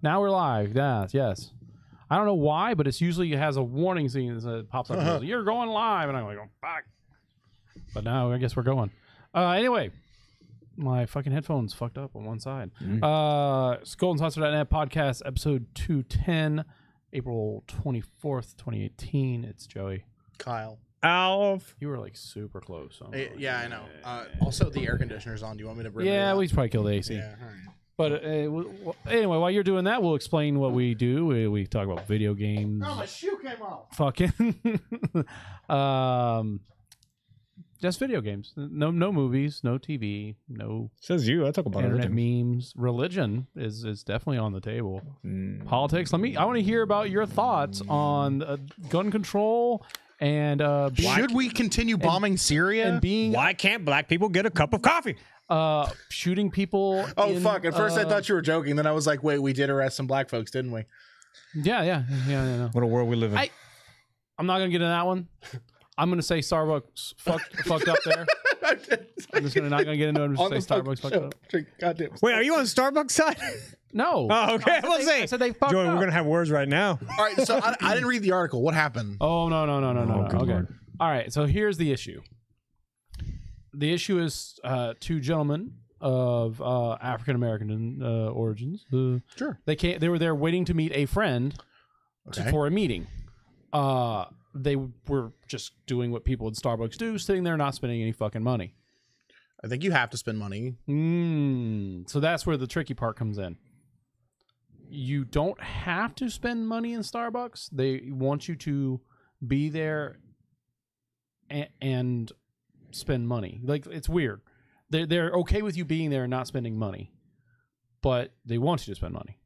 Now we're live. Yes. I don't know why, but it's usually it has a warning scene that pops up. And goes, you're going live, and I'm like, oh, fuck. But now I guess we're going. Anyway, my fucking headphones fucked up on one side. GoldenSaucer.net podcast episode 210, April 24th, 2018. It's Joey. Kyle. Alf. You were like super close. So Yeah, I know. Also, the air conditioner's on. Do you want me to bring it yeah, up? we probably killed the AC. Yeah, all right. But anyway, while you're doing that, we'll explain what we do. We talk about video games. Oh, my shoe came off. Fucking. Just video games. No movies, no TV, no Says you. I talk about internet everything. memes. Religion is definitely on the table. Politics. I want to hear about your thoughts on gun control and Should we continue bombing Syria? and being Why can't black people get a cup of coffee? shooting people. Oh, in, fuck. At first, I thought you were joking. Then I was like, wait, we did arrest some black folks, didn't we? Yeah. What a world we live in. I'm not gonna get into that one. I'm gonna say Starbucks fucked up there. I'm just not gonna get into it. I'm just say Starbucks fucked up. Goddamn. Wait, are you on Starbucks side? No. Oh, okay. I said they fucked Joey, up. we're gonna have words right now. All right, so I didn't read the article. What happened? Oh no. good Okay. Lord. All right. So here's the issue. The issue is two gentlemen of African American origins. Sure. They were there waiting to meet a friend for a meeting. They were just doing what people at Starbucks do, sitting there not spending any fucking money. I think you have to spend money. So that's where the tricky part comes in. You don't have to spend money in Starbucks. They want you to be there and spend money. Like, it's weird. They're okay with you being there and not spending money, but they want you to spend money.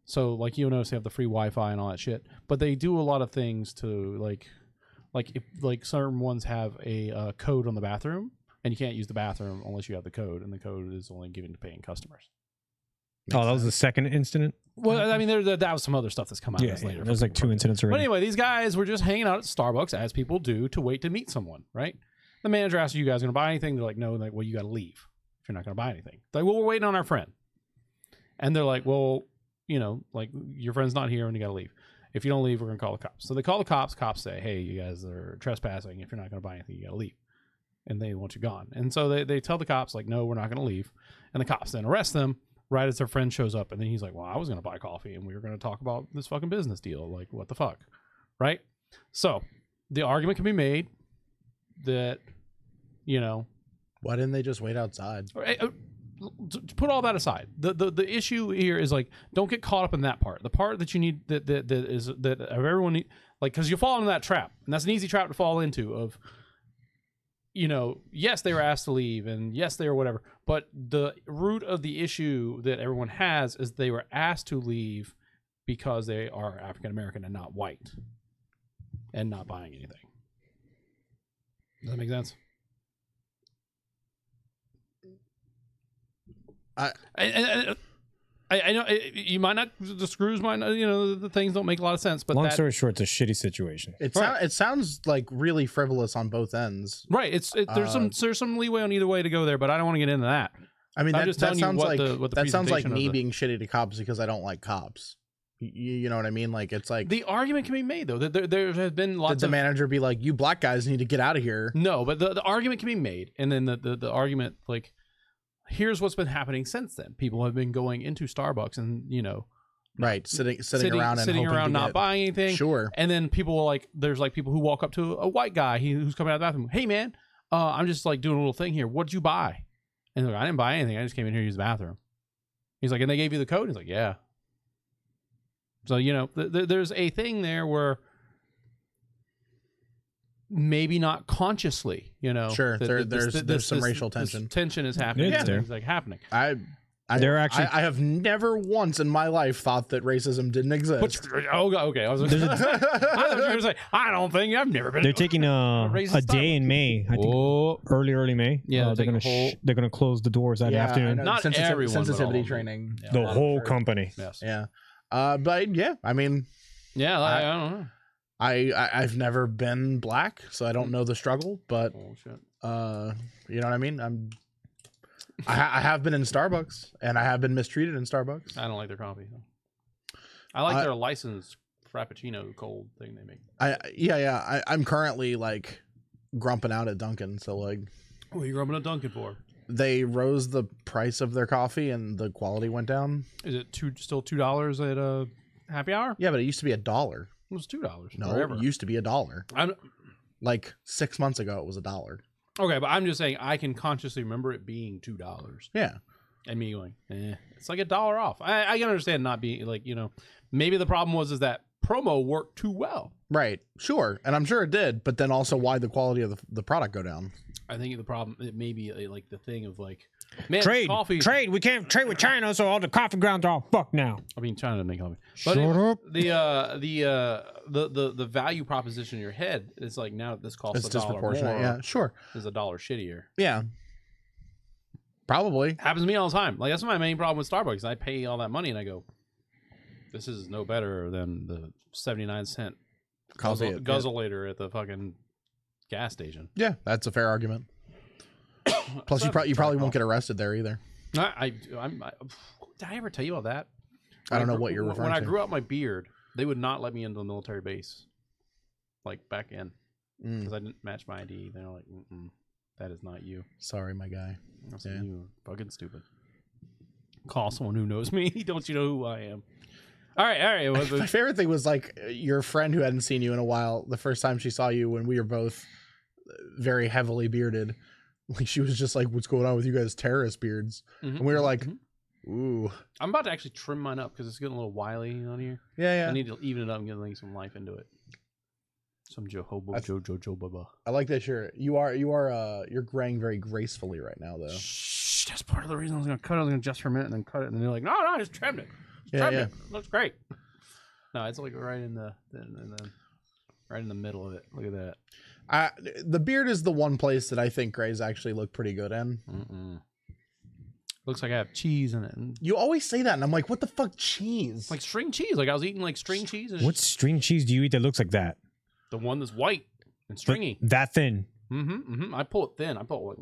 So, like, you'll notice they have the free Wi-Fi and all that shit, but they do a lot of things to like certain ones have a code on the bathroom, and you can't use the bathroom unless you have the code, and the code is only given to paying customers. Oh, that was the second incident? Well, I mean, that was some other stuff that's come out later. There's like 2 incidents already. But anyway, these guys were just hanging out at Starbucks, as people do, to wait to meet someone, right? The manager asks, you guys going to buy anything? They're like, no. They're like, well, you got to leave if you're not going to buy anything. They're like, well, we're waiting on our friend. And they're like, well, you know, like, your friend's not here and you got to leave. If you don't leave, we're going to call the cops. So they call the cops. Cops say, hey, you guys are trespassing. If you're not going to buy anything, you got to leave. And they want you gone. And so they tell the cops, like, no, we're not going to leave. And the cops then arrest them right as their friend shows up. And then he's like, well, I was going to buy coffee and we were going to talk about this fucking business deal. Like, what the fuck? Right? So the argument can be made that, you know, Why didn't they just wait outside? put all that aside. The issue here is, like, don't get caught up in that part. The part that you need that is that everyone need, like, because you fall into that trap, and that's an easy trap to fall into. Of, you know, yes, they were asked to leave, and yes, they were whatever, but the root of the issue that everyone has is they were asked to leave because they are African American and not white, and not buying anything. Does that make sense? I know you might not, the screws might not, you know, the things don't make a lot of sense, but long story short, it's a shitty situation. It sounds like really frivolous on both ends. Right. There's some leeway on either way to go there, but I don't want to get into that. I mean, that sounds like that sounds like me being shitty to cops because I don't like cops. You know what I mean? Like, it's like the argument can be made though. There has been lots. Did the manager be like, "You black guys need to get out of here"? No, but the argument can be made, and then the argument, like, here's what's been happening since then. People have been going into Starbucks and, you know, right, sitting around not buying anything. Sure. And then people will, like, there's like people who walk up to a white guy who's coming out of the bathroom. Hey man, I'm just like doing a little thing here. What'd you buy? And they're like, I didn't buy anything. I just came in here to use the bathroom. He's like, and they gave you the code? He's like, yeah. So, you know, there's a thing there where maybe not consciously, you know. Sure, there's some racial tension. This tension is happening. Yeah, It's like happening. I have never once in my life thought that racism didn't exist. Okay. I was going to say, I don't think I've never been. They're taking a day in May. I think early May. Yeah, they're gonna close the doors that afternoon. Not everyone, sensitivity training. The whole company. Yes. Yeah. But yeah, I mean, yeah, I don't know. I've never been black, so I don't know the struggle. But shit. you know what I mean? I have been in Starbucks, and I have been mistreated in Starbucks. I don't like their coffee. I like their licensed Frappuccino cold thing they make. I'm currently like grumping out at Dunkin'. So like, what are you grumping at Dunkin' for? They rose the price of their coffee, and the quality went down. Is it still $2 at a happy hour? Yeah, but it used to be $1. It was $2. No, it used to be $1. Like 6 months ago, it was $1. Okay, but I'm just saying I can consciously remember it being $2. Yeah. And me going, it's like $1 off. I can understand not being like, maybe the problem was that promo worked too well. Right. Sure. And I'm sure it did. But then also why the quality of the product go down? I think the problem, it may be like the thing of like, man, trade. We can't trade with China, so all the coffee grounds are all fucked now. I mean, China doesn't make coffee. Shut up. The value proposition in your head is like, now this costs it's $1 disproportionate. more. Yeah, sure. Is $1 shittier. Yeah. Probably. Happens to me all the time. Like, that's my main problem with Starbucks. I pay all that money and I go, this is no better than the 79-cent guzzle-later at the fucking gas station. Yeah, that's a fair argument. Plus, you probably won't get arrested there either. Did I ever tell you about that? I don't know what you're referring to. When I grew out my beard, they would not let me into the military base. Like, back in. Because I didn't match my ID. They're like, that is not you. Sorry, my guy. I said, you fucking stupid. Call someone who knows me. Don't you know who I am? All right. My favorite thing was like your friend who hadn't seen you in a while. The first time she saw you when we were both very heavily bearded, like she was just like, "What's going on with you guys, terrorist beards?" And we were like, "Ooh." I'm about to actually trim mine up because it's getting a little wily on here. Yeah. I need to even it up and get like some life into it. Some Joe. I like that shirt. You're graying very gracefully right now, though. Shh, that's part of the reason I was gonna cut it. I was gonna adjust for a minute and then cut it, and then they're like, "No, I just trimmed it. It looks great." No, it's like right in the middle of it. Look at that. The beard is the one place that I think grays actually look pretty good in. Looks like I have cheese in it. You always say that, and I'm like, what the fuck, cheese? Like string cheese. Like I was eating like string cheese. What string cheese do you eat that looks like that? The one that's white and stringy. But that thin. I pull it thin. I pull it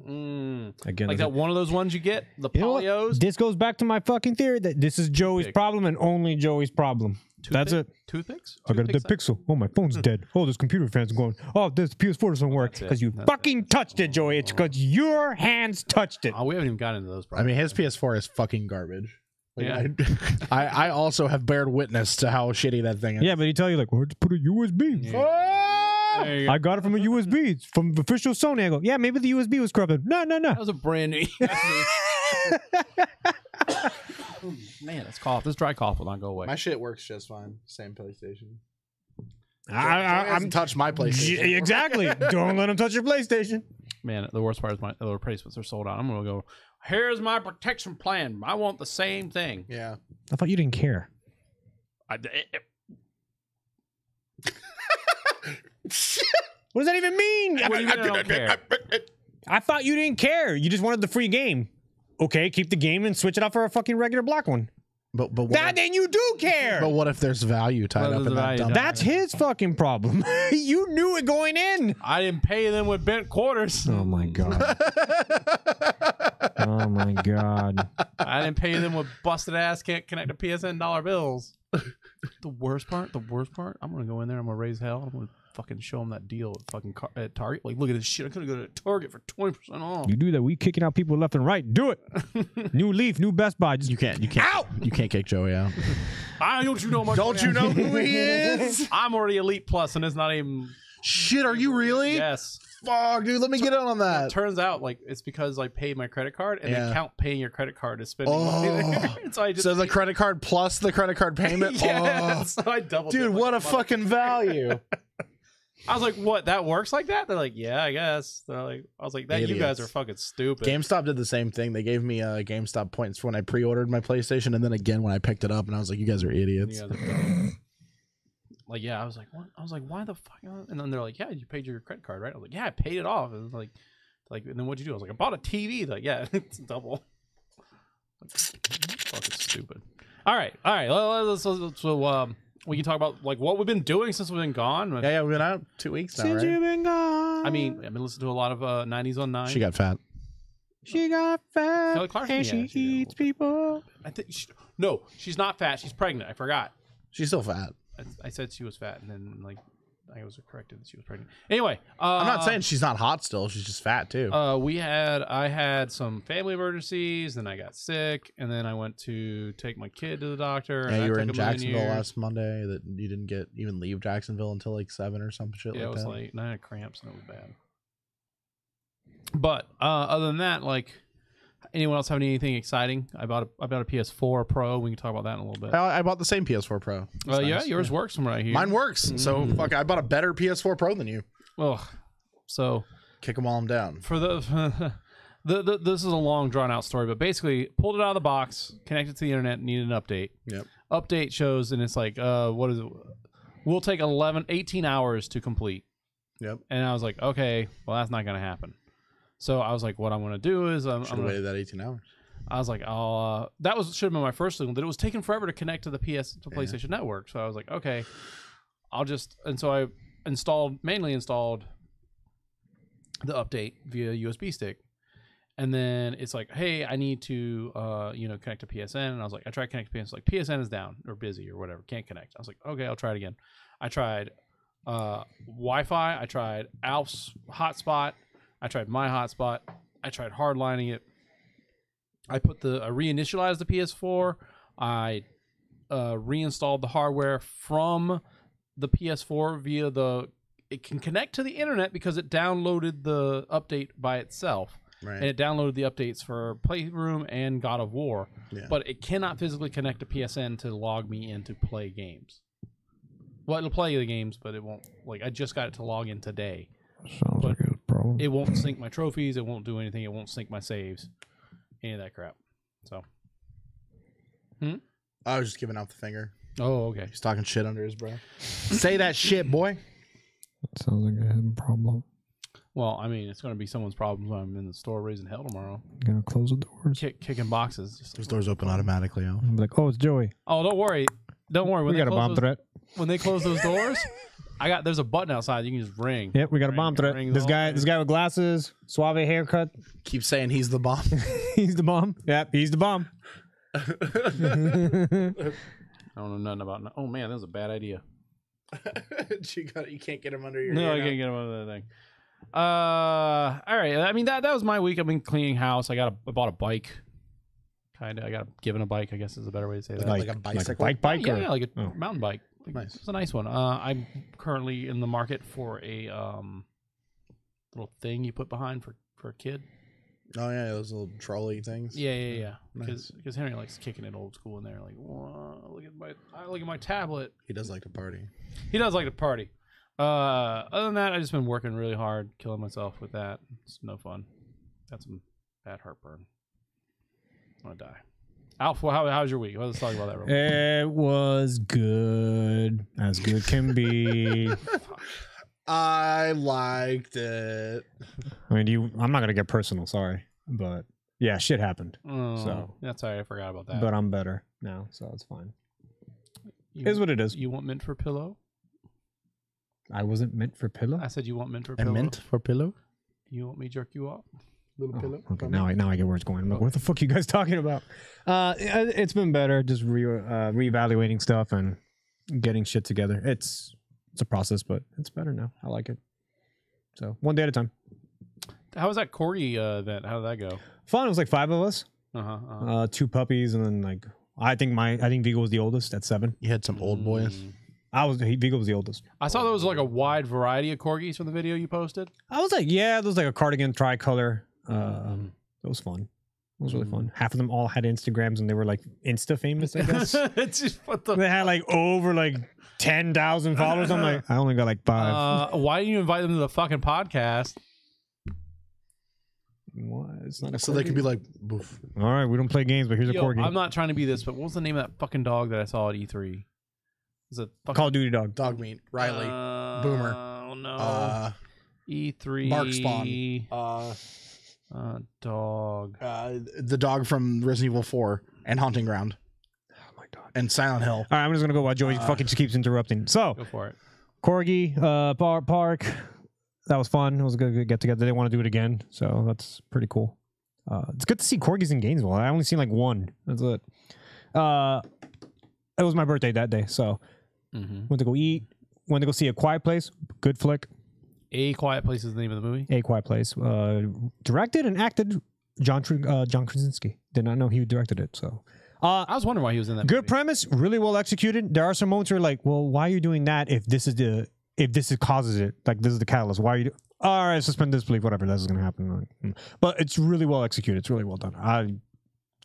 again, like that one of those ones you get, the polyos. This goes back to my fucking theory that this is Joey's problem and only Joey's problem. That's it. Toothpicks? I got a dead pixel. Oh, my phone's dead. Oh, this computer fan's going. Oh, this PS4 doesn't work because you fucking touched it, Joey. It's because your hands touched it. Oh, we haven't even gotten into those problems. I mean, his PS4 is fucking garbage. Like, yeah. I also have bared witness to how shitty that thing is. Yeah, but he tell you like, where'd you put a USB? Yeah. I got it from a USB. It's from official Sony. I go, yeah, maybe the USB was corrupted. No. That was a brand new. Man, this cough, this dry cough will not go away. My shit works just fine. Same PlayStation. I'm touched my PlayStation. Exactly. Don't let him touch your PlayStation. Man, the worst part is the replacements are sold out. I'm gonna go. Here's my protection plan. I want the same thing. Yeah. I thought you didn't care. What does that even mean? What do you mean I don't care? I thought you didn't care. You just wanted the free game. Okay, keep the game and switch it out for a fucking regular black one. But what then you do care. But what if there's value tied up in that? That's his fucking problem. You knew it going in. I didn't pay them with bent quarters. Oh my god. Oh my god. I didn't pay them with busted ass can't connect to PSN dollar bills. The worst part, I'm gonna go in there, I'm gonna raise hell, I'm gonna fucking show them that deal at fucking at Target. Like, look at this shit, I could have go to Target for 20% off. You do that, we kicking out people left and right. Do it. New Leaf, new Best Buy. You can't out! You can't kick Joey out. Don't you know who he is? I'm already Elite Plus and it's not even. Shit, are you really? Yes. Fuck, dude, let me get in on that. It turns out, like, it's because I paid my credit card, and they count paying your credit card as spending money there. So the credit card plus the credit card payment? Yeah, so I doubled it. Dude, what a fucking value. I was like, what, that works like that? They're like, yeah, I guess. They're like, I was like, that you guys are fucking stupid. GameStop did the same thing. They gave me GameStop points when I pre-ordered my PlayStation, and then again when I picked it up, and I was like, you guys are idiots. Like, yeah, I was like, what? I was like, why the fuck? And then they're like, yeah, you paid your credit card, right? I was like, yeah, I paid it off. And like, and then what'd you do? I was like, I bought a TV. They're like, yeah, it's double. Like, fucking stupid. All right. So we can talk about like what we've been doing since we've been gone. Yeah, we've been out 2 weeks now, Since right? you've been gone. I mean, I've been listening to a lot of 90s on 9. She got fat. She got fat Kelly Clarkson, and yeah, she eats people. I think no, she's not fat. She's pregnant. I forgot. She's still fat. I said she was fat, and then like I was corrected that she was pregnant. Anyway, I'm not saying she's not hot still. She's just fat too. I had some family emergencies, then I got sick, and then I went to take my kid to the doctor. Yeah, and you were that in took a million Jacksonville years. last Monday. That you didn't even leave Jacksonville until like 7 or some shit Yeah, like it was that. late, and I had cramps, and it was bad. But other than that, like, anyone else have anything exciting? I bought a PS4 Pro. We can talk about that in a little bit. I bought the same PS4 Pro. It's Yeah, nice. yours works from right here. Mine works. So fuck, I bought a better PS4 Pro than you. Ugh. So Kick them all down. for the this is a long drawn out story, but basically pulled it out of the box, connected to the internet, needed an update. Yep. Update shows, and it's like, what is it? We'll take 18 hours to complete. Yep. And I was like, okay, well, that's not going to happen. So I was like, what I'm going to do is I'm Should have gonna, waited that 18 hours. I was like, should have been my first thing, but it was taking forever to connect to the PlayStation Network. So I was like, okay, so I manually installed the update via USB stick. And then it's like, hey, I need to, connect to PSN. And I was like, I tried connect to PSN. It's like, PSN is down or busy or whatever. Can't connect. I was like, okay, I'll try it again. I tried Wi-Fi. I tried Alf's hotspot. I tried my hotspot. I tried hardlining it. I reinitialized the PS4. I reinstalled the hardware from the PS4 via it can connect to the internet because it downloaded the update by itself. Right. And it downloaded the updates for Playroom and God of War. Yeah. But it cannot physically connect to PSN to log me in to play games. Well, it'll play the games, but it won't. Like, I just got it to log in today. Sounds like a problem. It won't sync my trophies. It won't do anything. It won't sync my saves. Any of that crap. So. I was just giving out the finger. Oh, okay. He's talking shit under his breath. Say that shit, boy. That sounds like a problem. Well, I mean, it's going to be someone's problem when I'm in the store raising hell tomorrow. Gotta close the doors. Kicking boxes. Those doors open automatically. Al. I'm like, oh, it's Joey. Oh, don't worry. Don't worry. We got a bomb threat. When they close those doors, there's a button outside. You can just ring. Yep, we got a bomb threat. This guy with glasses, suave haircut. Keep saying he's the bomb. He's the bomb. Yep, he's the bomb. I don't know nothing about. Oh man, that was a bad idea. You can't get him under your. No, I can't get him under that thing. All right. I mean that was my week. I've been cleaning house. I bought a bike. Kind of. I got given a bike. I guess is a better way to say that. Like a bicycle? Like a bike? Yeah, like a mountain bike. Nice. It's a nice one. I'm currently in the market for a little thing you put behind for a kid. Oh yeah, those little trolley things. Yeah. Nice. Because Henry likes kicking it old school in there. Like, whoa, look at my tablet. He does like to party. He does like to party. Other than that, I've just been working really hard, killing myself with that. It's no fun. Got some bad heartburn. I'm gonna die. Alf, how's your week? Let's talk about that real quick. It was good. As good can be. I liked it. I mean, I'm not gonna get personal, sorry, but yeah, shit happened. Oh, So that's sorry, I forgot about that. but I'm better now, so it's fine. Is what it is. You want mint for pillow? I wasn't meant for pillow. I said you want mint for And pillow. mint for pillow. You want me jerk you off? Little pillow. Okay, now I get where it's going. I'm like, what the fuck are you guys talking about? It's been better, just reevaluating stuff and getting shit together. It's a process, but it's better now. I like it. So one day at a time. How was that corgi event? How did that go? Fun. It was like 5 of us. 2 puppies, and then like I think Vigo was the oldest at 7. You had some old boys. Vigo was the oldest. I saw there was like a wide variety of corgis from the video you posted. I was like, yeah, there was like a cardigan tricolor. It was fun. It was really fun. Half of them all had Instagrams and they were like Insta famous, I guess. It's just, They had like over like 10,000 followers. I'm like, I only got like 5. why didn't you invite them to the fucking podcast? What? It's not a So they corgi? could be like, boof. All right, we don't play games, but here's a corgi. I'm not trying to be this, but what was the name of that fucking dog that I saw at E3? Was it fucking Call of Duty dog. Dog meat. Riley. Boomer. Oh no. E3. Bark Spawn. Dog. The dog from Resident Evil 4 and Haunting Ground. Oh my god. And Silent Hill. All right, I'm just gonna go while Joey fucking just keeps interrupting. So, Go for it. corgi, park. That was fun. It was a good get together. They want to do it again, so that's pretty cool. It's good to see corgis in Gainesville. I only seen like one. That's it. It was my birthday that day, so went to go eat. Went to go see A Quiet Place. Good flick. A Quiet Place is the name of the movie. A Quiet Place. Directed and acted John Krasinski. Did not know he directed it. So I was wondering why he was in that. Good movie. premise, really well executed. There are some moments where you're like, well, why are you doing that if this causes it? Like, this is the catalyst. Why are you all right, suspend disbelief, whatever, that's gonna happen. But it's really well executed. It's really well done. I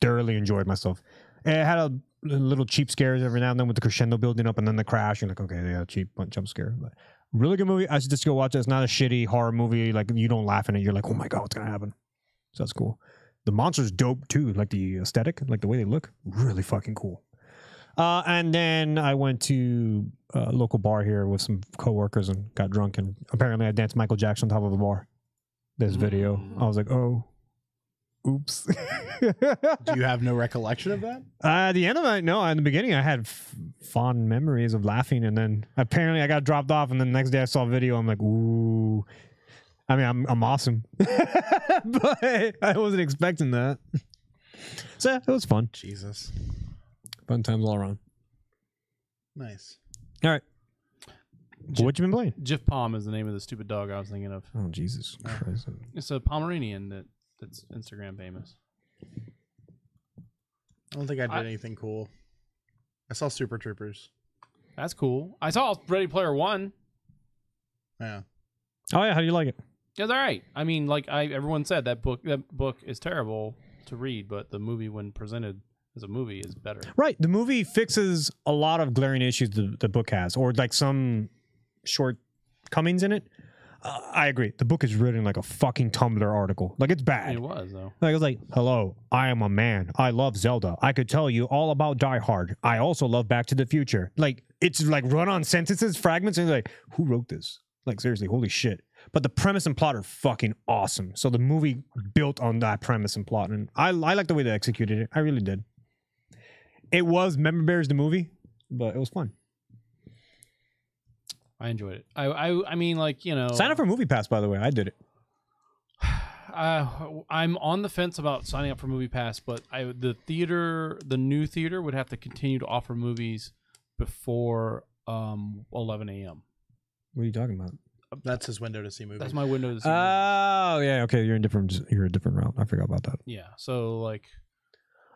thoroughly enjoyed myself. It had a little cheap scares every now and then with the crescendo building up and then the crash. You're like, okay, yeah, cheap jump scare. But really good movie. I should just go watch it. It's not a shitty horror movie. Like, you don't laugh in it. You're like, oh my God, what's gonna happen? So that's cool. The monster's dope too. Like the aesthetic, like the way they look, really fucking cool. And then I went to a local bar here with some coworkers and got drunk. And apparently I danced Michael Jackson on top of the bar. This video. I was like, oh, oops. Do you have no recollection of that? At the end of it, no. In the beginning, I had fond memories of laughing. And then apparently I got dropped off. And then the next day I saw a video. I'm like, ooh. I mean, I'm awesome. But I wasn't expecting that. So yeah, it was fun. Jesus. Fun times all around. Nice. All right. What you been playing? Jif Palm is the name of the stupid dog I was thinking of. Oh, Jesus Christ. It's a Pomeranian that's Instagram famous. I don't think I did anything cool. I saw Super Troopers. That's cool. I saw Ready Player One. Yeah. Oh yeah, how do you like it? It was all right. I mean, like everyone said, that book is terrible to read, but the movie, when presented as a movie, is better. Right. The movie fixes a lot of glaring issues the book has, or like some shortcomings in it. I agree. The book is written like a fucking Tumblr article. Like, it's bad. It was, though. Like, it was like, hello, I am a man. I love Zelda. I could tell you all about Die Hard. I also love Back to the Future. Like, it's like run-on sentences, fragments, and like, who wrote this? Like, seriously, holy shit. But the premise and plot are fucking awesome. So the movie built on that premise and plot. And I like the way they executed it. I really did. It was Member Bears the movie, but it was fun. I enjoyed it. I mean, like, you know. Sign up for Movie Pass, by the way. I did it. I'm on the fence about signing up for Movie Pass, but the new theater would have to continue to offer movies before 11 a.m. What are you talking about? That's his window to see movies. That's my window to see movies. Oh, yeah. Okay. You're a different route. I forgot about that. Yeah. So, like,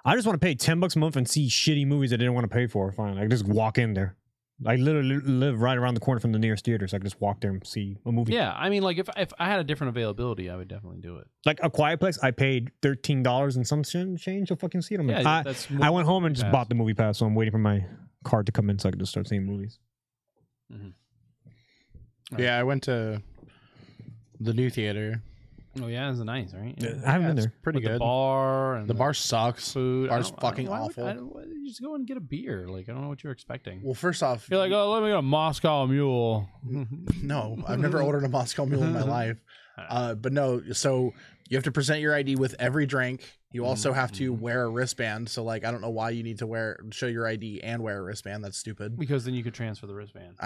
I just want to pay $10 a month and see shitty movies I didn't want to pay for. Fine. I can just walk in there. I literally live right around the corner from the nearest theater, so I can just walk there and see a movie. Yeah. I mean, like, if I had a different availability, I would definitely do it. Like A Quiet Place, I paid $13 and some change to fucking see it. Yeah, I went home and just bought the Movie Pass, so I'm waiting for my card to come in so I can just start seeing movies. Mm-hmm. Yeah, I went to the new theater. Oh yeah, it's nice, right? Yeah. I haven't been there. Pretty With good. The bar and the bar sucks. Food. Bar's fucking awful. Why did you just go and get a beer? Like, I don't know what you're expecting. Well, first off, You're like, oh, let me get a Moscow Mule. no, I've never ordered a Moscow Mule in my life. But no, so you have to present your ID with every drink. You also have to wear a wristband. So, like, I don't know why you need to show your ID and wear a wristband. That's stupid. Because then you could transfer the wristband.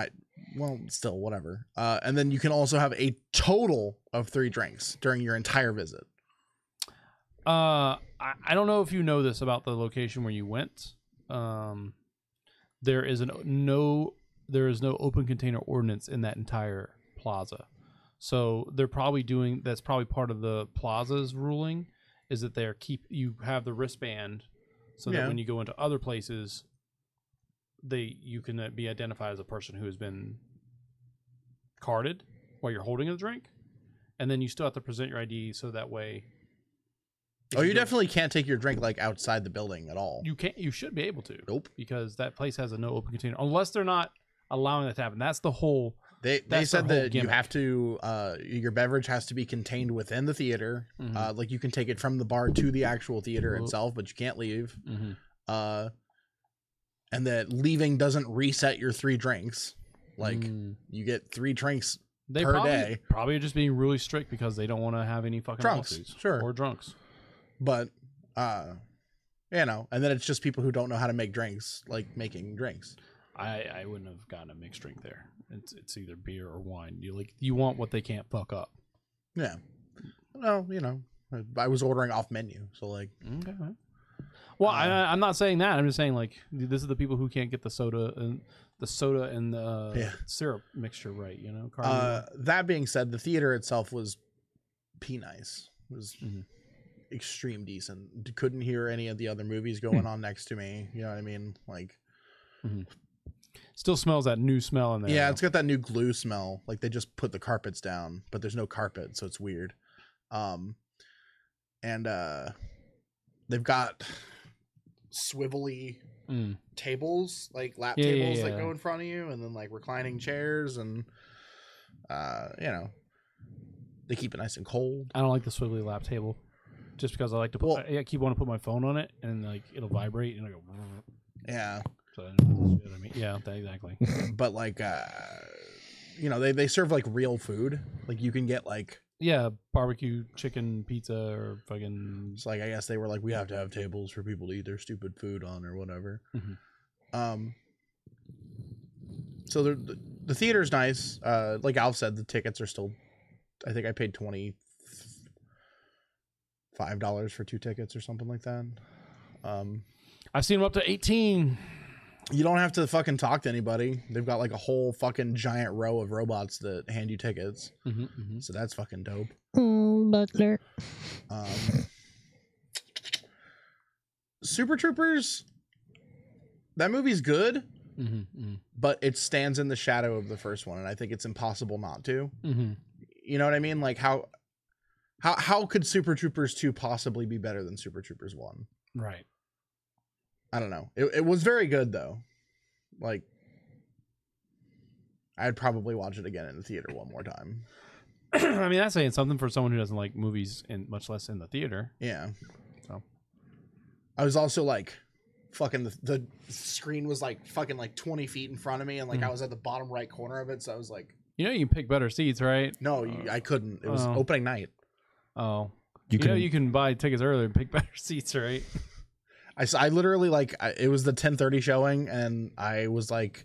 Well, still, whatever. And then you can also have a total of 3 drinks during your entire visit. I don't know if you know this about the location where you went. There is no open container ordinance in that entire plaza. So they're probably that's probably part of the plaza's ruling, is that you have the wristband so that when you go into other places, you can be identified as a person who has been carded while you're holding a drink, and then you still have to present your ID so that way. Oh, you definitely can't take your drink like outside the building at all. You can't. You should be able to. Nope. Because that place has a no open container, unless they're not allowing that to happen. That's the whole. They said that you have to your beverage has to be contained within the theater. Like, you can take it from the bar to the actual theater itself, but you can't leave. And that leaving doesn't reset your 3 drinks. Like, you get 3 drinks per day. Probably just being really strict because they don't want to have any fucking drunks, lawsuits. sure, or drunks. But you know, and then it's just people who don't know how to make drinks, like making drinks. I wouldn't have gotten a mixed drink there. It's either beer or wine. You want what they can't fuck up. Yeah. Well, you know, I was ordering off menu, so like. Okay. Well, I'm not saying that. I'm just saying like this is the people who can't get the soda and the syrup mixture right. You know. That being said, the theater itself was nice. It was extreme decent. Couldn't hear any of the other movies going on next to me. You know what I mean? Like. Still smells that new smell in there. Yeah, it's got that new glue smell. Like they just put the carpets down, but there's no carpet, so it's weird. And they've got swivelly tables, like lap tables that go in front of you, and then like reclining chairs, and you know, they keep it nice and cold. I don't like the swivelly lap table, just because I like to put. I keep wanting to put my phone on it, and like it'll vibrate, and I go. Yeah. So I know what I mean. Yeah, exactly. But like, you know, they serve like real food. Like you can get like. Yeah, barbecue chicken pizza or fucking. It's like I guess they were like, we have to have tables for people to eat their stupid food on or whatever. So the theater's nice. Like Alf said, the tickets are still. I think I paid $25 for 2 tickets or something like that. I've seen them up to 18. You don't have to fucking talk to anybody. They've got like a whole fucking giant row of robots that hand you tickets. So that's fucking dope. Butler. Super Troopers. That movie's good, but it stands in the shadow of the first one, and I think it's impossible not to. You know what I mean? Like how could Super Troopers 2 possibly be better than Super Troopers 1? Right. I don't know. It was very good though. Like I'd probably watch it again in the theater one more time. I mean, that's saying something for someone who doesn't like movies, and much less in the theater. Yeah. So I was also like, fucking the screen was like fucking like 20 feet in front of me, and like I was at the bottom right corner of it, so I was like, you know, you can pick better seats, right? No, I couldn't. It was opening night. Oh, you know, you can buy tickets earlier and pick better seats, right? I literally like it was the 10:30 showing, and I was like,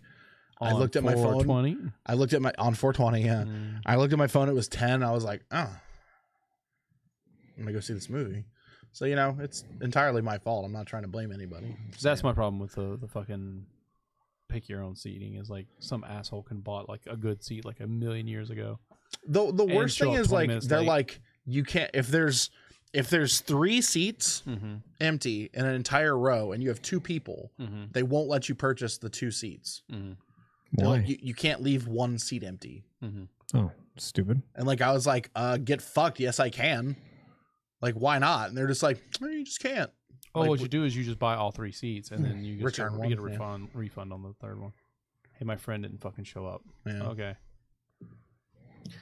I looked at my phone. 420? I looked at my on 420. Yeah, I looked at my phone. It was 10. I was like, oh, I'm gonna go see this movie. So you know, it's entirely my fault. I'm not trying to blame anybody. That's my problem with the fucking pick your own seating. Is like some asshole can bought like a good seat like a million years ago. The worst thing is like they're late. Like you can't if there's 3 seats empty in an entire row and you have 2 people, they won't let you purchase the 2 seats. Why? Like, you can't leave 1 seat empty. Oh, stupid. And like I was like, get fucked. Yes, I can. Like, why not? And they're just like, oh, you just can't. Oh, like, what you do is you just buy all 3 seats and then you get return a refund on the third one. Hey, my friend didn't fucking show up. Yeah. Okay.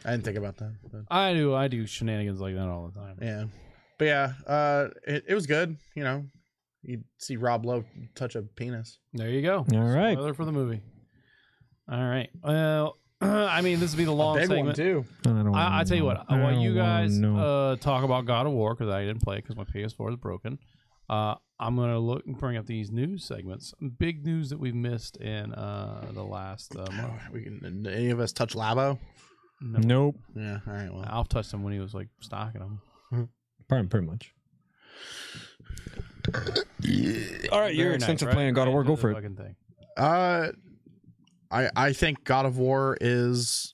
I didn't think about that. But. I do shenanigans like that all the time. Yeah. But yeah, it was good. You know, you see Rob Lowe touch a penis. There you go. All right. Spoiler for the movie. All right. Well, I mean, this would be the long segment. One too. I tell you what. While you guys talk about God of War, because I didn't play it because my PS4 is broken, I'm gonna bring up these news segments. Big news that we've missed in the last month. Any of us touch Labo? Nope. Yeah. All right. Well, Alf touched him when he was like stocking them. Pretty much. All right, you're extensive playing God of War. Go for it. Thing. I think God of War is,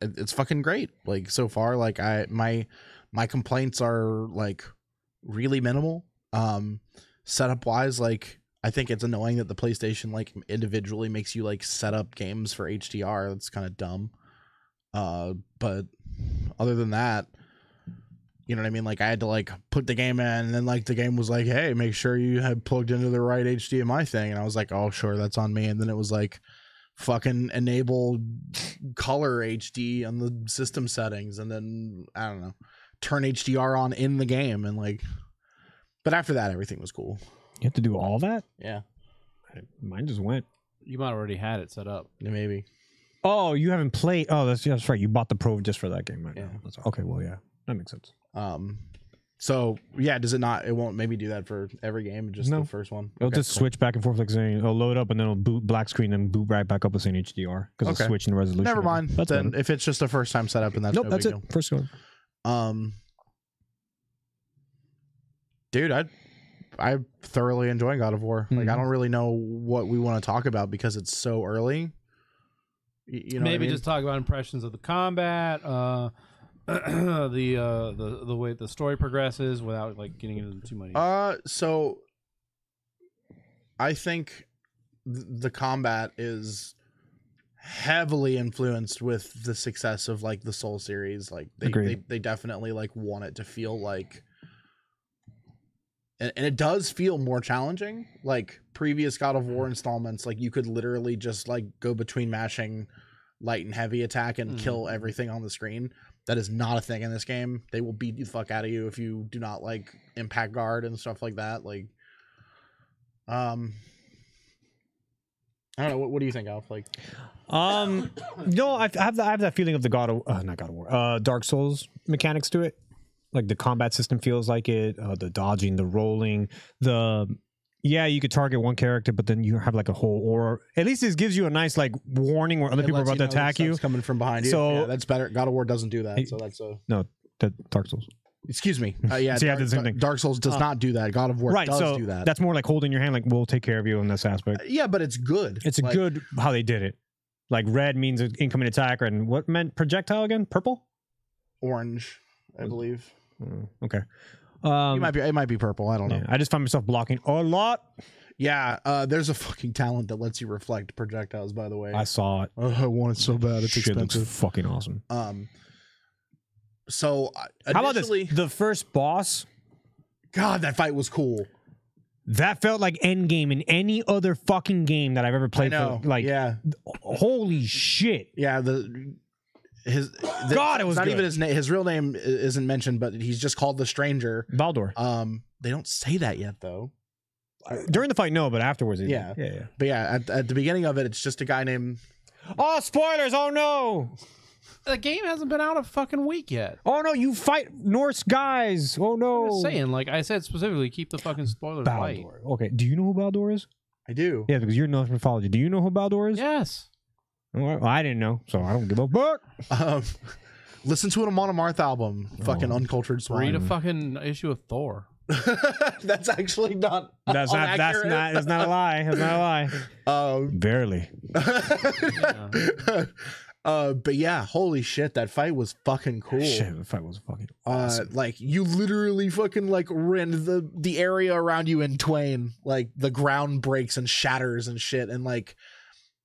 it's fucking great. Like so far, like my complaints are like really minimal. Setup wise, like I think it's annoying that the PlayStation like individually makes you like set up games for HDR. That's kind of dumb. But other than that, you know what I mean? Like I had to like put the game in, and then like the game was like, hey, make sure you have plugged into the right HDMI thing. And I was like, oh, sure, that's on me. And then it was like, fucking enable color HD on the system settings. And then, I don't know, turn HDR on in the game. And like, but after that, everything was cool. You have to do all that? Yeah. Mine just went. You might already had it set up. Yeah, maybe. Oh, you haven't played. Oh, that's right. You bought the Pro just for that game right yeah. now. Okay, well, yeah. That makes sense. So yeah, does it not? It won't maybe do that for every game, just the first one. It'll just switch back and forth, like saying it'll load up and then it'll boot black screen and boot right back up with saying HDR because it's switching the resolution. Never mind. That's then better. If it's just a first time setup, and that's nope, no that's big it. deal. First one. Dude, I thoroughly enjoy God of War. Like, I don't really know what we want to talk about because it's so early. You know, maybe just talk about impressions of the combat, the way the story progresses without like getting into too many. So I think the combat is heavily influenced with the success of like the Soul series. Like they definitely like want it to feel like, and it does feel more challenging. Like previous God of War installments, like you could literally just like go between mashing light and heavy attack and kill everything on the screen. That is not a thing in this game. They will beat the fuck out of you if you do not like impact guard and stuff like that. Like, I don't know. What do you think, Alf? Like, no, I have that feeling of the not God of War, Dark Souls mechanics to it. Like the combat system feels like it. The dodging, the rolling, you could target one character, but then you have like a whole aura. At least this gives you a nice like warning where other people are about to attack you. Coming from behind you. So yeah, that's better. God of War doesn't do that. So that's Dark Souls. Excuse me. Yeah, so the same thing. Dark Souls does not do that. God of War does do that. That's more like holding your hand. Like we'll take care of you in this aspect. Yeah, but it's good. It's like, good how they did it. Like red means an incoming attack, and what meant projectile again? Purple, orange, I believe. Okay. It might be purple. I don't know. Yeah, I just find myself blocking a lot. Yeah, there's a fucking talent that lets you reflect projectiles, by the way. I saw it. I want it so bad. It's expensive. Looks fucking awesome. So how about this? The first boss. God, that fight was cool. That felt like Endgame in any other fucking game that I've ever played. Holy shit. Yeah, it was not even his name. His real name isn't mentioned, but he's just called the Stranger. Baldur. They don't say that yet, though. During the fight, no, but afterwards, yeah. But yeah, at the beginning of it, it's just a guy named. Oh, spoilers! Oh no, the game hasn't been out a fucking week yet. Oh no, you fight Norse guys. Oh no. I'm just saying, like I said specifically, keep the fucking spoilers light. Okay, do you know who Baldur is? I do. Yeah, because you're Norse mythology. Do you know who Baldur is? Yes. Well, I didn't know, so I don't give a fuck. Listen to an Amon Amarth album. Fucking uncultured swine. Read a fucking issue of Thor. That's actually not. That's not a lie. That's not a lie. Verily. But yeah, holy shit, that fight was fucking cool. Shit, the fight was fucking awesome. Like you rend the area around you in twain. Like the ground breaks and shatters and shit, and like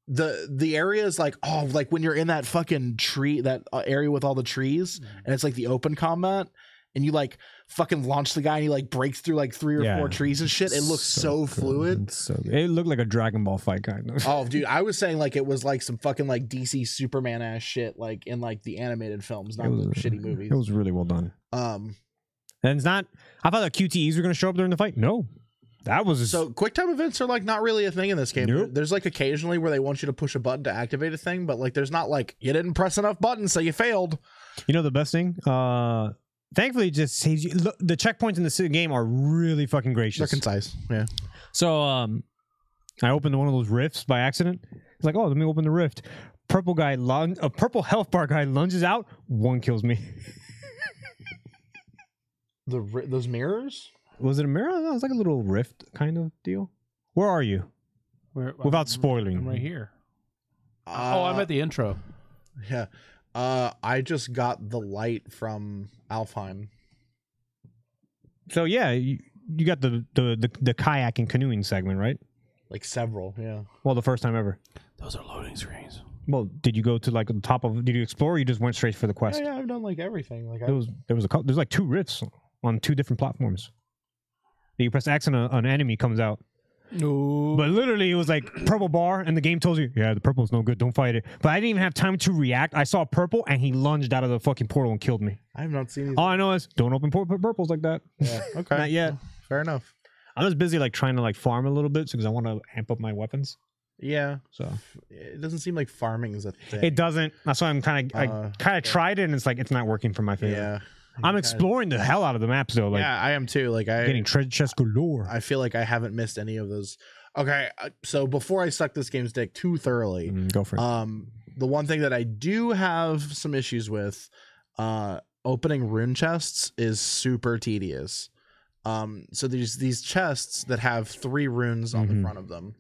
the area is like like when you're in that fucking tree, that area with all the trees, and it's like the open combat. And you like fucking launch the guy and he like breaks through like 3 or 4 trees and shit. It looks so fluid. It looked like a Dragon Ball fight kind of. Oh, dude, I was saying like it was like some fucking like DC Superman ass shit, like in like the animated films, not the shitty movies. It was really well done. And it's not. I thought the QTEs were gonna show up during the fight. No, that was so. Quick time events are like not really a thing in this game. Nope. There's like occasionally where they want you to push a button to activate a thing, but like there's not like you didn't press enough buttons, so you failed. You know the best thing. Thankfully, it just saves you. Look, the checkpoints in the game are really fucking gracious. They're concise. Yeah. So, I opened one of those rifts by accident. It's like, oh, let me open the rift. A purple health bar guy lunges out. 1 kills me. Those mirrors? Was it a mirror? No, it was like a little rift kind of deal. Where are you? Without spoiling. I'm right here. I'm at the intro. Yeah. I just got the light from Alfheim. So yeah, you got the kayak and canoeing segment, right? Like several, yeah. Well, the first time ever. Those are loading screens. Well, did you go to like the top of? Did you explore? Or you just went straight for the quest. Yeah, I've done like everything. Like there's like 2 rifts on 2 different platforms. You press X and an enemy comes out. No. But literally, it was like purple bar, and the game tells you, yeah, the purple's no good, don't fight it. But I didn't even have time to react. I saw purple, and he lunged out of the fucking portal and killed me. I have not seen these. All I know is, don't open purples like that. Yeah, okay. Not yet. Fair enough. I'm just busy like trying to like farm a little bit because I want to amp up my weapons. Yeah. So it doesn't seem like farming is a thing. It doesn't. That's why I'm kind of tried it, and it's like it's not working for my favor. Yeah. I'm exploring the hell out of the maps though. Like, yeah, I am too. Like getting treasure chest galore. I feel like I haven't missed any of those. Okay, so before I suck this game's dick too thoroughly, go for it. The one thing that I do have some issues with, opening rune chests is super tedious. So there's these chests that have 3 runes on the front of them,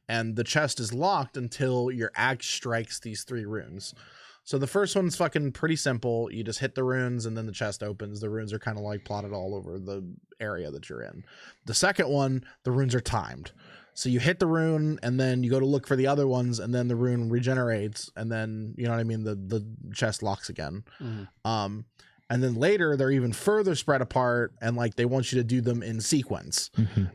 and the chest is locked until your axe strikes these 3 runes. So the first one's fucking pretty simple. You just hit the runes and then the chest opens. The runes are kind of like plotted all over the area that you're in. The second one, the runes are timed. So you hit the rune and then you go to look for the other ones and then the rune regenerates and then, you know what I mean, the chest locks again. And then later they're even further spread apart and like they want you to do them in sequence.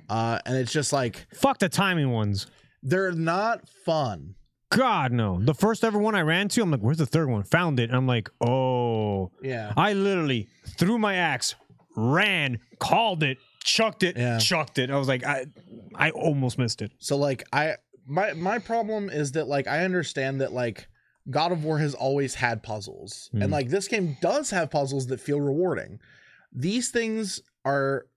And it's just like, fuck the timing ones. They're not fun. God, no. The first ever one I ran to, I'm like, where's the third one? Found it. And I'm like, oh. Yeah. I literally threw my axe, ran, called it, chucked it, chucked it. I was like, I almost missed it. So like my problem is that like I understand that like God of War has always had puzzles. And like this game does have puzzles that feel rewarding. These things are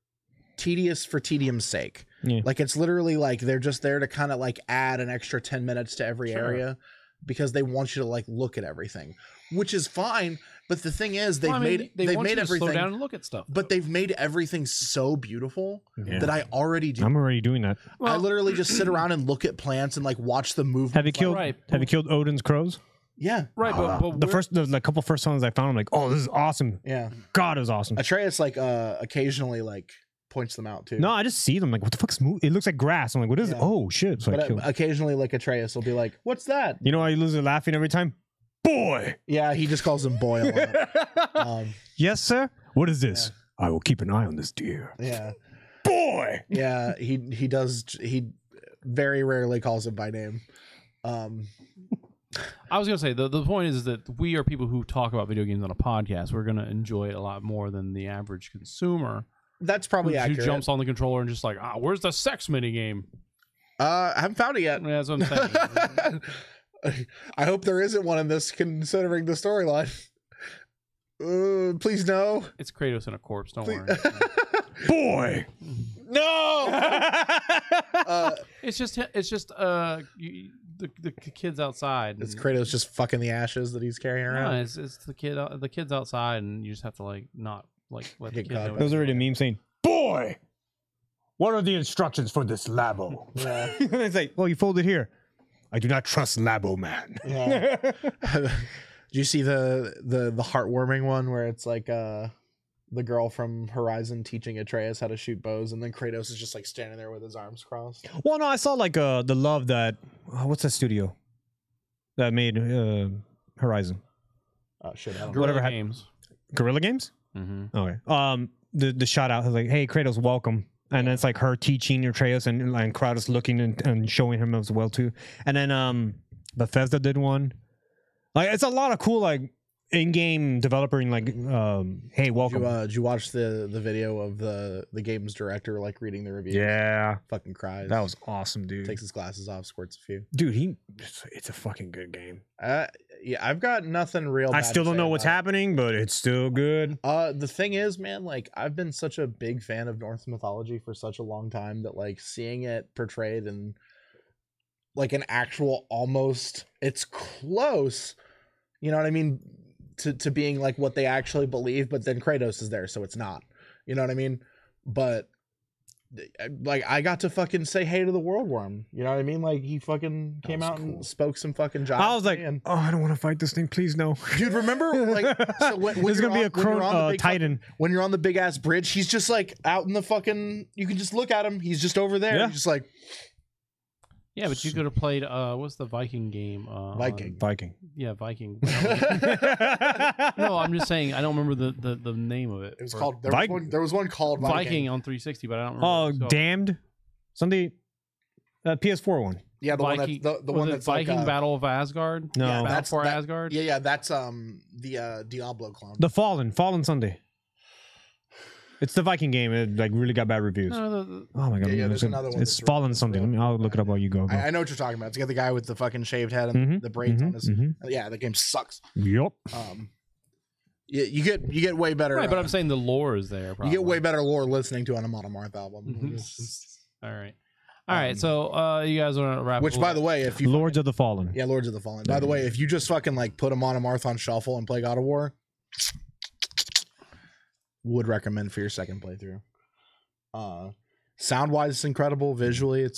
tedious for tedium's sake. Like it's literally like they're just there to kind of like add an extra 10 minutes to every area because they want you to like look at everything, which is fine. But the thing is, they've made everything slow down and look at stuff. But they've made everything so beautiful that I already do. I'm already doing that. I literally just sit around and look at plants and like watch the movement. Have you killed Odin's crows? Yeah. Right. But the couple first ones I found, I'm like, oh, this is awesome. Yeah. God, it was awesome. Atreus like occasionally like points them out too. No, I just see them like, what the fuck's moving? It looks like grass. I'm like, what is it? Oh shit. So but occasionally like Atreus will be like, what's that? You know why you lose it laughing every time? Boy. Yeah, he just calls him boy a lot. Yes, sir. What is this? Yeah. I will keep an eye on this deer. Yeah. Boy. Yeah, he does. He very rarely calls him by name. I was gonna say the point is that we are people who talk about video games on a podcast. We're gonna enjoy it a lot more than the average consumer. That's probably accurate. Who jumps on the controller and just like, where's the sex mini game? I haven't found it yet. Yeah, that's what I'm saying. I hope there isn't one in this, considering the storyline. Please no. It's Kratos in a corpse. Don't worry. Boy. No. It's just the kids outside. It's Kratos just fucking the ashes that he's carrying around. No, it's the kids outside, and you just have to like not like let the kid know. There was already a meme saying, "Boy, what are the instructions for this Labo?" Yeah. It's like, well, you fold it here. I do not trust Labo man. Yeah. Did you see the heartwarming one where it's like the girl from Horizon teaching Atreus how to shoot bows, and then Kratos is just like standing there with his arms crossed? Well, no, I saw like the love that what's that studio that made Horizon? Oh shit! I don't know. Whatever Games. Guerrilla Games. Okay. The shout out was like, "Hey, Kratos, welcome." And it's like her teaching Atreus and Kratos looking and showing him as well too. And then Bethesda did one. Like it's a lot of cool like in-game developing like hey, welcome. Did you watch the video of the game's director like reading the reviews? Yeah. Fucking cries. That was awesome, dude. Takes his glasses off, squirts a few. Dude, it's a fucking good game. Yeah, I've got nothing real. I still don't know what's happening, but it's still good. The thing is, man, like I've been such a big fan of Norse mythology for such a long time that like seeing it portrayed in like an actual almost, it's close, you know what I mean, to being like what they actually believe, but then Kratos is there, so it's not, you know what I mean? But like I got to fucking say hey to the world worm, you know what I mean? Like he fucking came out and spoke some fucking job. I was like, oh, I don't want to fight this thing, please no. Dude, remember like so when there's gonna be a Titan when you're on the big ass bridge, he's just like out in the fucking, you can just look at him, he's just over there. He's just like, yeah, but you could have played what's the Viking game? Viking. Yeah, Viking. No, I'm just saying I don't remember the name of it. It was called there was one called Viking on 360, but I don't remember. Oh, Damned. Sunday PS4 one. Yeah, the Viking, one the one that's Viking like, Battle of Asgard. No, Battle that's for Asgard. Yeah, that's the Diablo clone. The Fallen Sunday. It's the Viking game. It like really got bad reviews. No, oh my god! Yeah, there's another one. It's Fallen Sunday. I'll look it up while you go. I know what you're talking about. It's got the guy with the fucking shaved head and the braids on his. Yeah, the game sucks. Yep. You get way better. Right, but I'm saying the lore is there. Probably. You get way better lore listening to an Amon Amarth album. All right. So you guys want to wrap? Which, by the way, if you Lords of the Fallen. Yeah, Lords of the Fallen. By the way, if you just fucking like put Amon Amarth on shuffle and play God of War, would recommend for your second playthrough. Sound wise, it's incredible. Visually,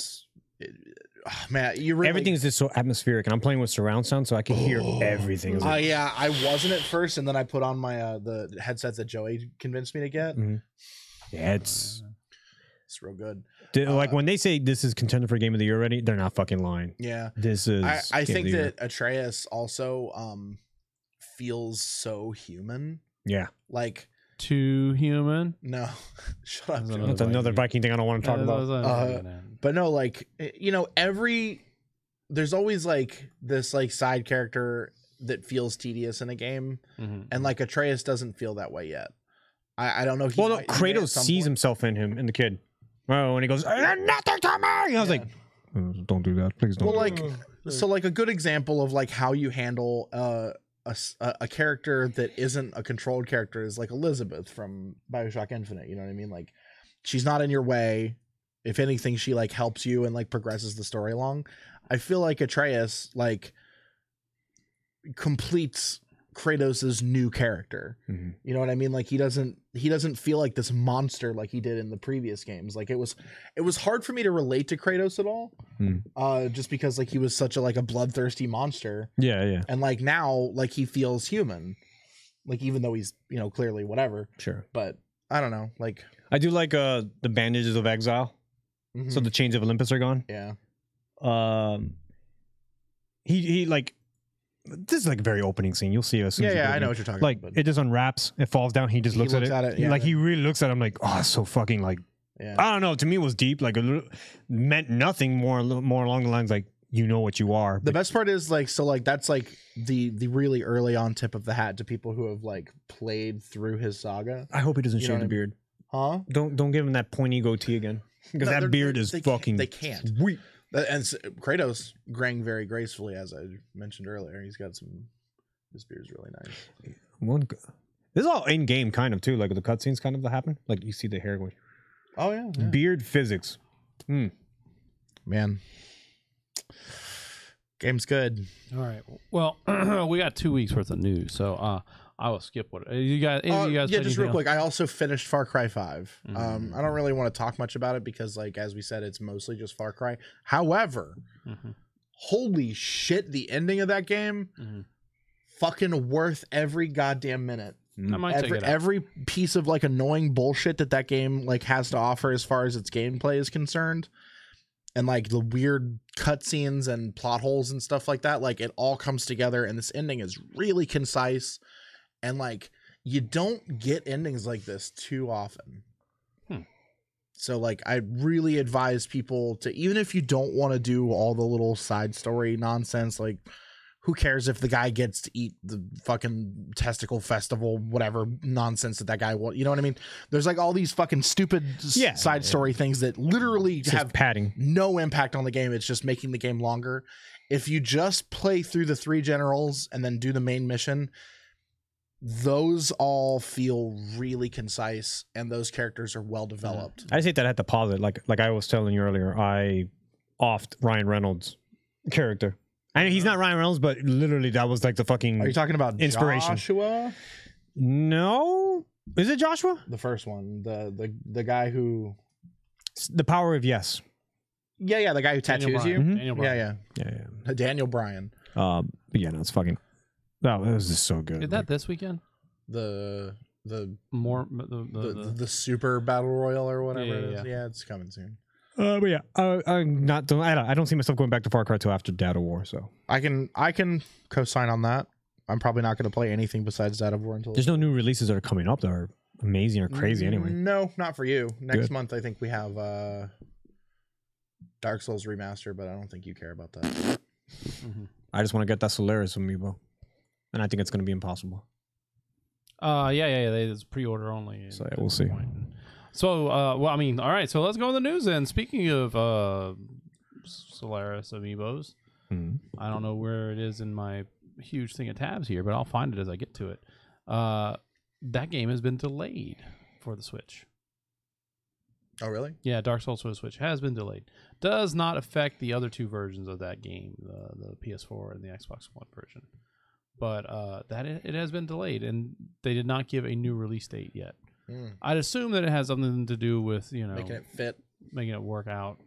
man, you really, Everything is just so atmospheric, and I'm playing with surround sound, so I can hear everything. It's like, yeah, I wasn't at first, and then I put on my the headsets that Joey convinced me to get. yeah, it's real good. like when they say this is contender for game of the year already, they're not fucking lying. Yeah, This is. I Game think of the that Atreus also feels so human. Year. Yeah, Like Too human. no, shut up. That's Joey. that's another Viking thing I don't want to talk about. But no, like, you know, there's always like this like side character that feels tedious in a game, and like Atreus doesn't feel that way yet. I don't know. Well, no, Kratos sees himself in him, in the kid. Oh, and he goes, nothing to me. I was like, oh, don't do that, please don't. Well, like, so like a good example of like how you handle a character that isn't a controlled character is like Elizabeth from BioShock Infinite. You know what I mean? Like, she's not in your way. If anything, she like helps you and like progresses the story along. I feel like Atreus like completes Kratos's new character. You know what I mean? Like he doesn't feel like this monster like he did in the previous games. Like it was hard for me to relate to Kratos at all. Just because like he was such a like a bloodthirsty monster. Yeah. And like now like he feels human. Like even though he's, you know, clearly whatever. Sure. But I don't know. Like I do like the bandages of exile. So the chains of Olympus are gone. Yeah. He like, this is like a very opening scene. You'll see it as soon as you go I in. know what you're talking like, about. it just unwraps, it falls down, he just looks at it. Yeah. Like he really looks at it. I'm like, oh, it's so fucking like, Yeah. I don't know. To me, it was deep. Like, meant nothing more along the lines like, you know what you are. The best part is like, so like that's like the really early on tip of the hat to people who have like played through his saga. I hope he doesn't You know shave what the I mean? beard. Huh? Don't give him that pointy goatee again, because No, that beard is fucking. They can't. Sweet. And Kratos graying very gracefully, as I mentioned earlier. He's got his beard's really nice. This is all in game, kind of too. Like the cutscenes, kind of that happen. Like you see the hair going. Oh yeah. Beard physics. Man. Game's good. All right. Well, we got 2 weeks worth of news, so I will skip what you guys. Any of you guys yeah, played just real anything quick. I also finished Far Cry 5. I don't really want to talk much about it because, like as we said, it's mostly just Far Cry. However, holy shit, the ending of that game, fucking worth every goddamn minute. I might take it out. Every piece of like annoying bullshit that game like has to offer as far as its gameplay is concerned. And like the weird cutscenes and plot holes and stuff like that, like it all comes together, and this ending is really concise, and like you don't get endings like this too often. So like I really advise people to, even if you don't want to do all the little side story nonsense, like who cares if the guy gets to eat the fucking testicle festival, whatever nonsense that guy will, you know what I mean? There's like all these fucking stupid side story things that literally have padding, no impact on the game. It's just making the game longer. If you just play through the 3 generals and then do the main mission, those all feel really concise and those characters are well developed. I just hate that I had to pause it. Like I was telling you earlier, I offed Ryan Reynolds' character. I mean, he's not Ryan Reynolds, but literally that was like the fucking. Are you talking about inspiration? Joshua? No, is it Joshua? The first one, the guy who, the power of yes. Yeah, the guy who tattoos you. Daniel Bryan. Yeah. Daniel Bryan. But yeah, no, it's fucking. No, it was just so good. Is that this weekend? The super battle royale or whatever it is. Yeah, it's coming soon. But yeah, I'm not. I don't see myself going back to Far Cry 2 after Dad of War. So I can co-sign on that. I'm probably not going to play anything besides Dad of War until. There's no new releases that are coming up that are amazing or crazy anyway. No, not for you. Next month I think we have Dark Souls Remaster, but I don't think you care about that. I just want to get that Solaris amiibo, and I think it's going to be impossible. Yeah. It's pre-order only. So yeah, we'll see. So, well, I mean, all right. So let's go to the news then. Speaking of Solaris amiibos, I don't know where it is in my huge thing of tabs here, but I'll find it as I get to it. That game has been delayed for the Switch. Oh, really? Yeah, Dark Souls for the Switch has been delayed. Does not affect the other 2 versions of that game, the PS4 and the Xbox One version. But it has been delayed, and they did not give a new release date yet. I'd assume that it has something to do with making it fit, making it work out.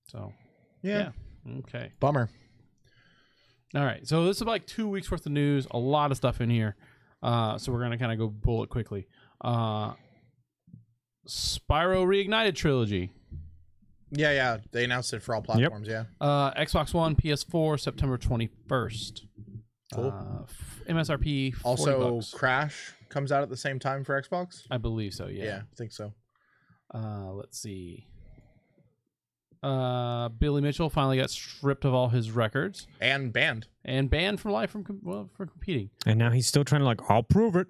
So yeah. Okay. Bummer. All right. So this is like 2 weeks worth of news. A lot of stuff in here. So we're gonna kind of go bullet quickly. Spyro Reignited trilogy. Yeah. They announced it for all platforms. Yep. Yeah. Xbox One, PS4, September 21st. Cool. MSRP. $40. Also, Crash comes out at the same time for Xbox. I believe so. Yeah. Yeah, I think so. Let's see. Billy Mitchell finally got stripped of all his records And banned. and banned from life from competing. And now he's still trying to I'll prove it.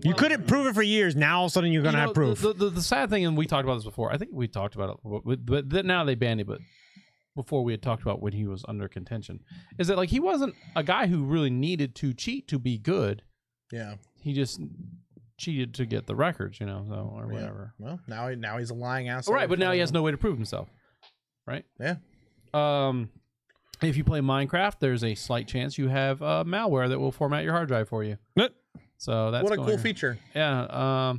You couldn't prove it for years. Now all of a sudden you're gonna have proof. The sad thing, and we talked about this before. I think we talked about it, but now they banned it. But before we had talked about when he was under contention, is that he wasn't a guy who really needed to cheat to be good. Yeah. He just cheated to get the records, or whatever. Well, now he's a lying asshole. Right, but now he has no way to prove himself. Right? Yeah. If you play Minecraft, there's a slight chance you have malware that will format your hard drive for you. So that's what a cool feature. Yeah.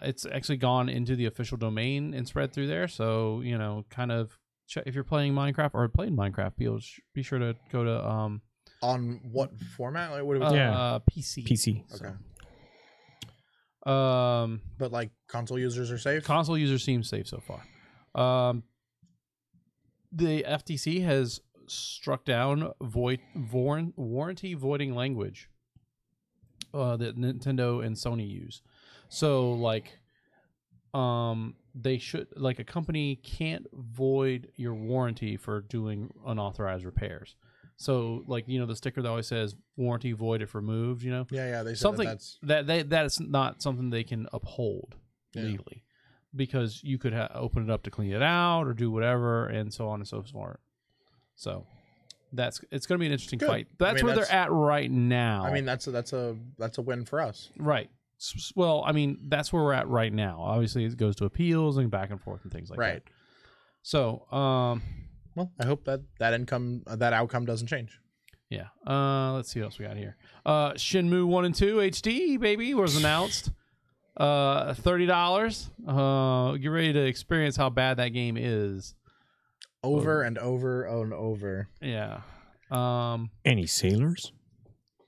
It's actually gone into the official domain and spread through there. So kind of check if you're playing Minecraft or played Minecraft. Be sure to go to on what format? Like, what PC. PC. Okay. But console users are safe. Console users seem safe so far. The FTC has struck down warranty voiding language that Nintendo and Sony use. So they should a company can't void your warranty for doing unauthorized repairs. So the sticker that always says warranty void if removed, Yeah, they said something that's that's not something they can uphold legally, because you could open it up to clean it out or do whatever, and so on and so forth. So it's going to be an interesting fight. That's where they're at right now. I mean, that's a win for us. Right. Well, I mean, that's where we're at right now. Obviously, it goes to appeals and back and forth and things like that. So, well, I hope that outcome doesn't change. Yeah. Let's see what else we got here. Shenmue 1 and 2 HD, baby, was announced. $30. Get ready to experience how bad that game is. Over and over and over. Yeah. Any sailors?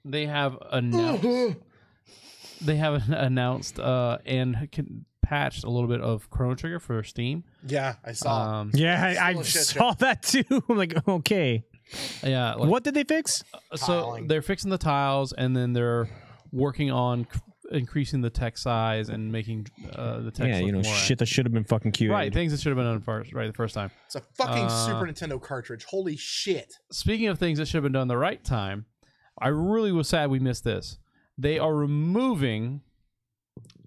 They have announced. They have announced and patched a little bit of Chrono Trigger for Steam. Yeah, I saw. I saw that too. I'm like, okay. Yeah. What did they fix? So they're fixing the tiles, and then they're working on increasing the text size and making the text. Yeah, shit that should have been fucking cute. Right, things that should have been done first, the first time. It's a fucking Super Nintendo cartridge. Holy shit! Speaking of things that should have been done the right time, I really was sad we missed this. They are removing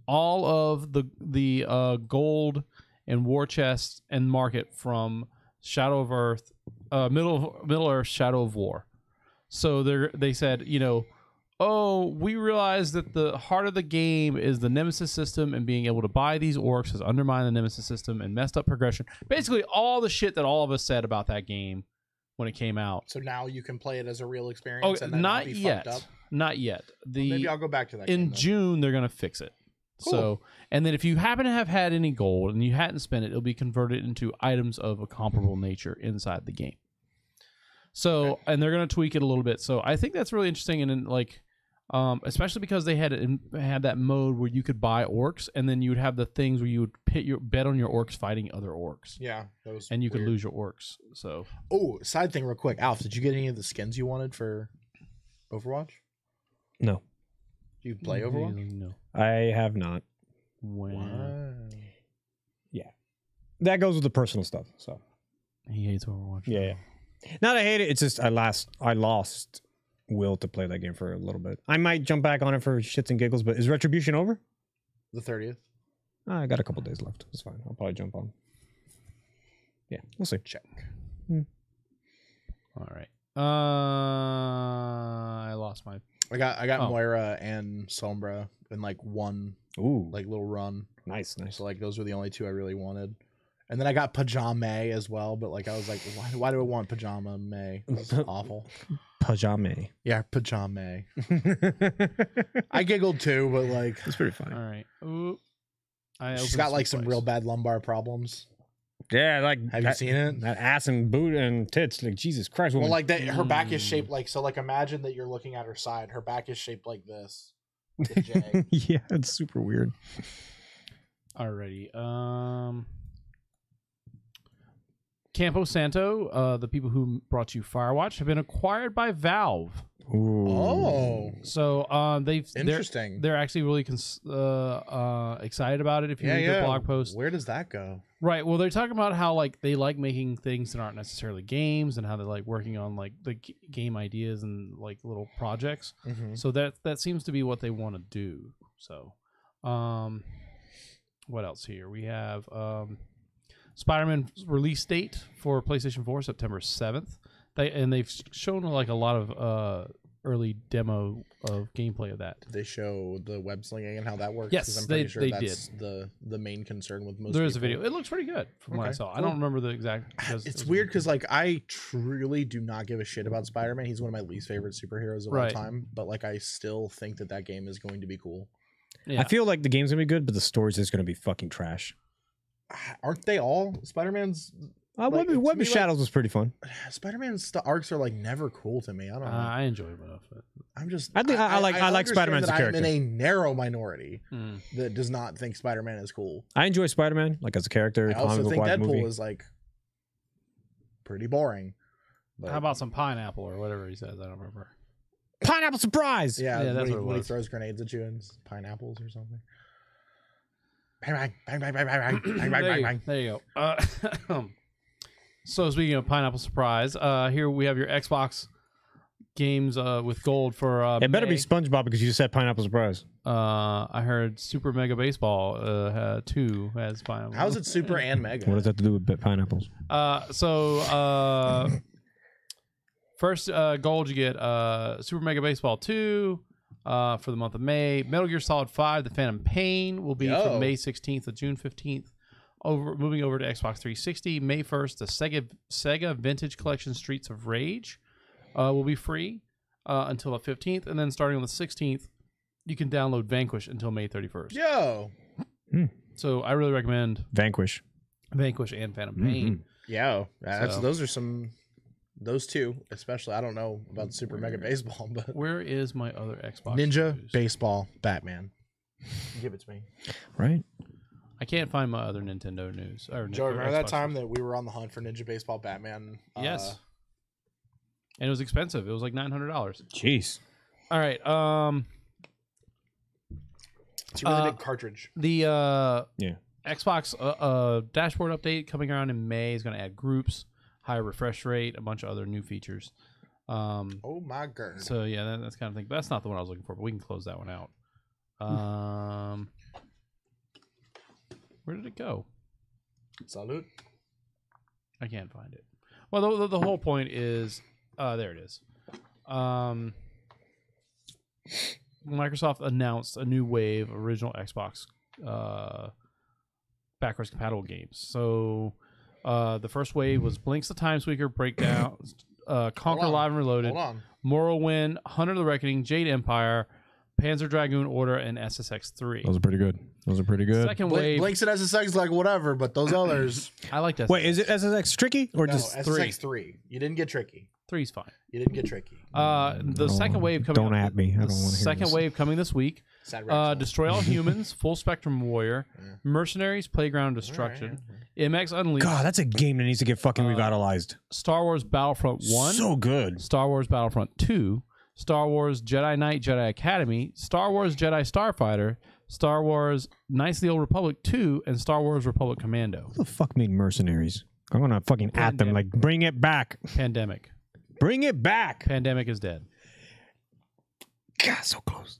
all of the gold and war chests and market from Shadow of Earth, Middle Earth, Shadow of War. So they said, oh, we realize that the heart of the game is the Nemesis system, and being able to buy these orcs has undermined the Nemesis system and messed up progression. Basically, all the shit that all of us said about that game when it came out. So now you can play it as a real experience. And then not be yet. fucked up? Not yet. Maybe I'll go back to that. In June, they're gonna fix it. Cool. So, and then if you happen to have had any gold and you hadn't spent it, it'll be converted into items of a comparable nature inside the game. So, and they're gonna tweak it a little bit. So, I think that's really interesting, and then especially because they had that mode where you could buy orcs, and then you would have the things where you would bet on your orcs fighting other orcs. Yeah, that was and you weird. could lose your orcs. So, side thing real quick, Alf, did you get any of the skins you wanted for Overwatch? No. Do you play Overwatch? No, I have not. Wow. Yeah, that goes with the personal stuff. So he hates Overwatch. Yeah. Not I hate it. It's just I lost will to play that game for a little bit. I might jump back on it for shits and giggles. But is Retribution over? The 30th. I got a couple days left. It's fine. I'll probably jump on. Yeah, we'll see. Check. All right. I lost my. I got Moira and Sombra in one little run. Nice. So those were the only two I really wanted. And then I got Pajama May as well, but I was like, why do I want Pajama May? That's awful. Pajame. Yeah, pajama. I giggled too, but like It's pretty funny. All right. Ooh. she's got like some real bad lumbar problems. Yeah, like Have you seen it? That ass and boot and tits. Like Jesus Christ. Well, Woman. like that, her back is shaped like so. Like imagine that you're looking at her side. Her back is shaped like this. With a J. Yeah, it's super weird. Alrighty. Campo Santo, the people who brought you Firewatch, have been acquired by Valve. Ooh. Oh, So interesting. They're actually really excited about it. If you read their blog post, where does that go? right? Well, they're talking about how like they like making things that aren't necessarily games, and how they like working on like the game ideas and like little projects. Mm-hmm. So that seems to be what they want to do. So, what else here? We have Spider-Man release date for PlayStation 4, September 7th. They've shown like a lot of early demo of gameplay of that. Did they show the web slinging and how that works? Yes, 'Cause I'm pretty sure they that's the main concern with most. There is a people. video. It looks pretty good from what I Okay, saw. I cool. don't remember the exact. It's weird because like I truly do not give a shit about Spider-Man. He's one of my least favorite superheroes of all time. But like I still think that game is going to be cool. Yeah. I feel like the game's gonna be good, but the story's just gonna be fucking trash. Aren't they all? Spider-Man's Web of Shadows was pretty fun. Spider-Man's arcs are like never cool to me. I don't know. I enjoy it enough. But... I'm just. I think I like understand Spider-Man as a that character. I'm in a narrow minority that does not think Spider-Man is cool. I enjoy Spider-Man like as a character. I also think Deadpool movie. is like pretty boring. But How about some pineapple or whatever he says? I don't remember. Pineapple surprise. yeah, that's what it when he was. throws grenades at you and pineapples or something. Bang bang bang bang bang bang bang bang bang bang. There you go. So speaking of pineapple surprise, here we have your Xbox games with gold for. It better be May. SpongeBob because you just said pineapple surprise. I heard Super Mega Baseball 2 has pineapple. How is it super and mega? What does that have to do with pineapples? First gold you get Super Mega Baseball 2 for the month of May. Metal Gear Solid 5: The Phantom Pain will be from May 16th to June 15th. Moving over to Xbox 360, May 1st, the Sega Vintage Collection Streets of Rage will be free until the 15th, and then starting on the 16th, you can download Vanquish until May 31st. Yo. So I really recommend Vanquish and Phantom Pain. Yeah, those two, especially. I don't know about Super Mega Baseball, but Where is my other Xbox? Ninja news? Baseball Batman. Give it to me. Right? I can't find my other Nintendo news. Joe, remember that time that we were on the hunt for Ninja Baseball Batman? Yes. And it was expensive. It was like $900. Jeez. All right. It's a really big cartridge. The Yeah. Xbox dashboard update coming around in May is going to add groups, higher refresh rate, a bunch of other new features. Oh my god. So yeah, that's kind of thing. But that's not the one I was looking for. But we can close that one out. Where did it go? Salute. I can't find it. Well, the whole point is, there it is. Microsoft announced a new wave of original Xbox backwards compatible games. So the first wave was Blinks the Time Sweeper, Breakdown, Conquer Live and Reloaded, Hold on. Morrowind, Hunter of the Reckoning, Jade Empire, Panzer Dragoon Order, and SSX 3. Those are pretty good. Second wave. Blinks and SSX like whatever, but those others. I like SSX. Wait, is it SSX tricky or No, just SSX 3. You didn't get tricky. 3's fine. You didn't get tricky. The second wave coming. Don't at me. I don't want to hear Second this. wave coming this week. Sad Rexall. Destroy All Humans, Full Spectrum Warrior, Mercenaries, Playground Destruction, MX Unleashed, God, that's a game that needs to get fucking revitalized. Star Wars Battlefront 1, So good. Star Wars Battlefront 2, Star Wars Jedi Knight Jedi Academy, Star Wars Jedi Starfighter, Star Wars Knights of the Old Republic 2, and Star Wars Republic Commando. Who the fuck made Mercenaries? I'm gonna fucking at them like, bring it back. Pandemic. Bring it back. Pandemic is dead. God, so close.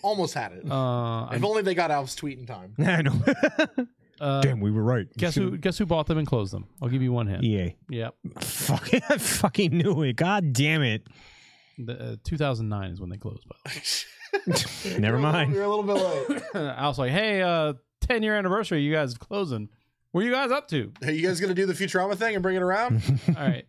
Almost had it. If only they got Alf's tweet in time. I know. Damn, we were right. Guess who bought them and closed them? I'll give you one hint. EA. Yep. Fucking, I fucking knew it. God damn it. 2009 is when they closed, by the way. Never mind. You're a little bit late. I was like, hey, 10-year anniversary, you guys closing. What are you guys up to? Are you guys gonna do the Futurama thing and bring it around? All right.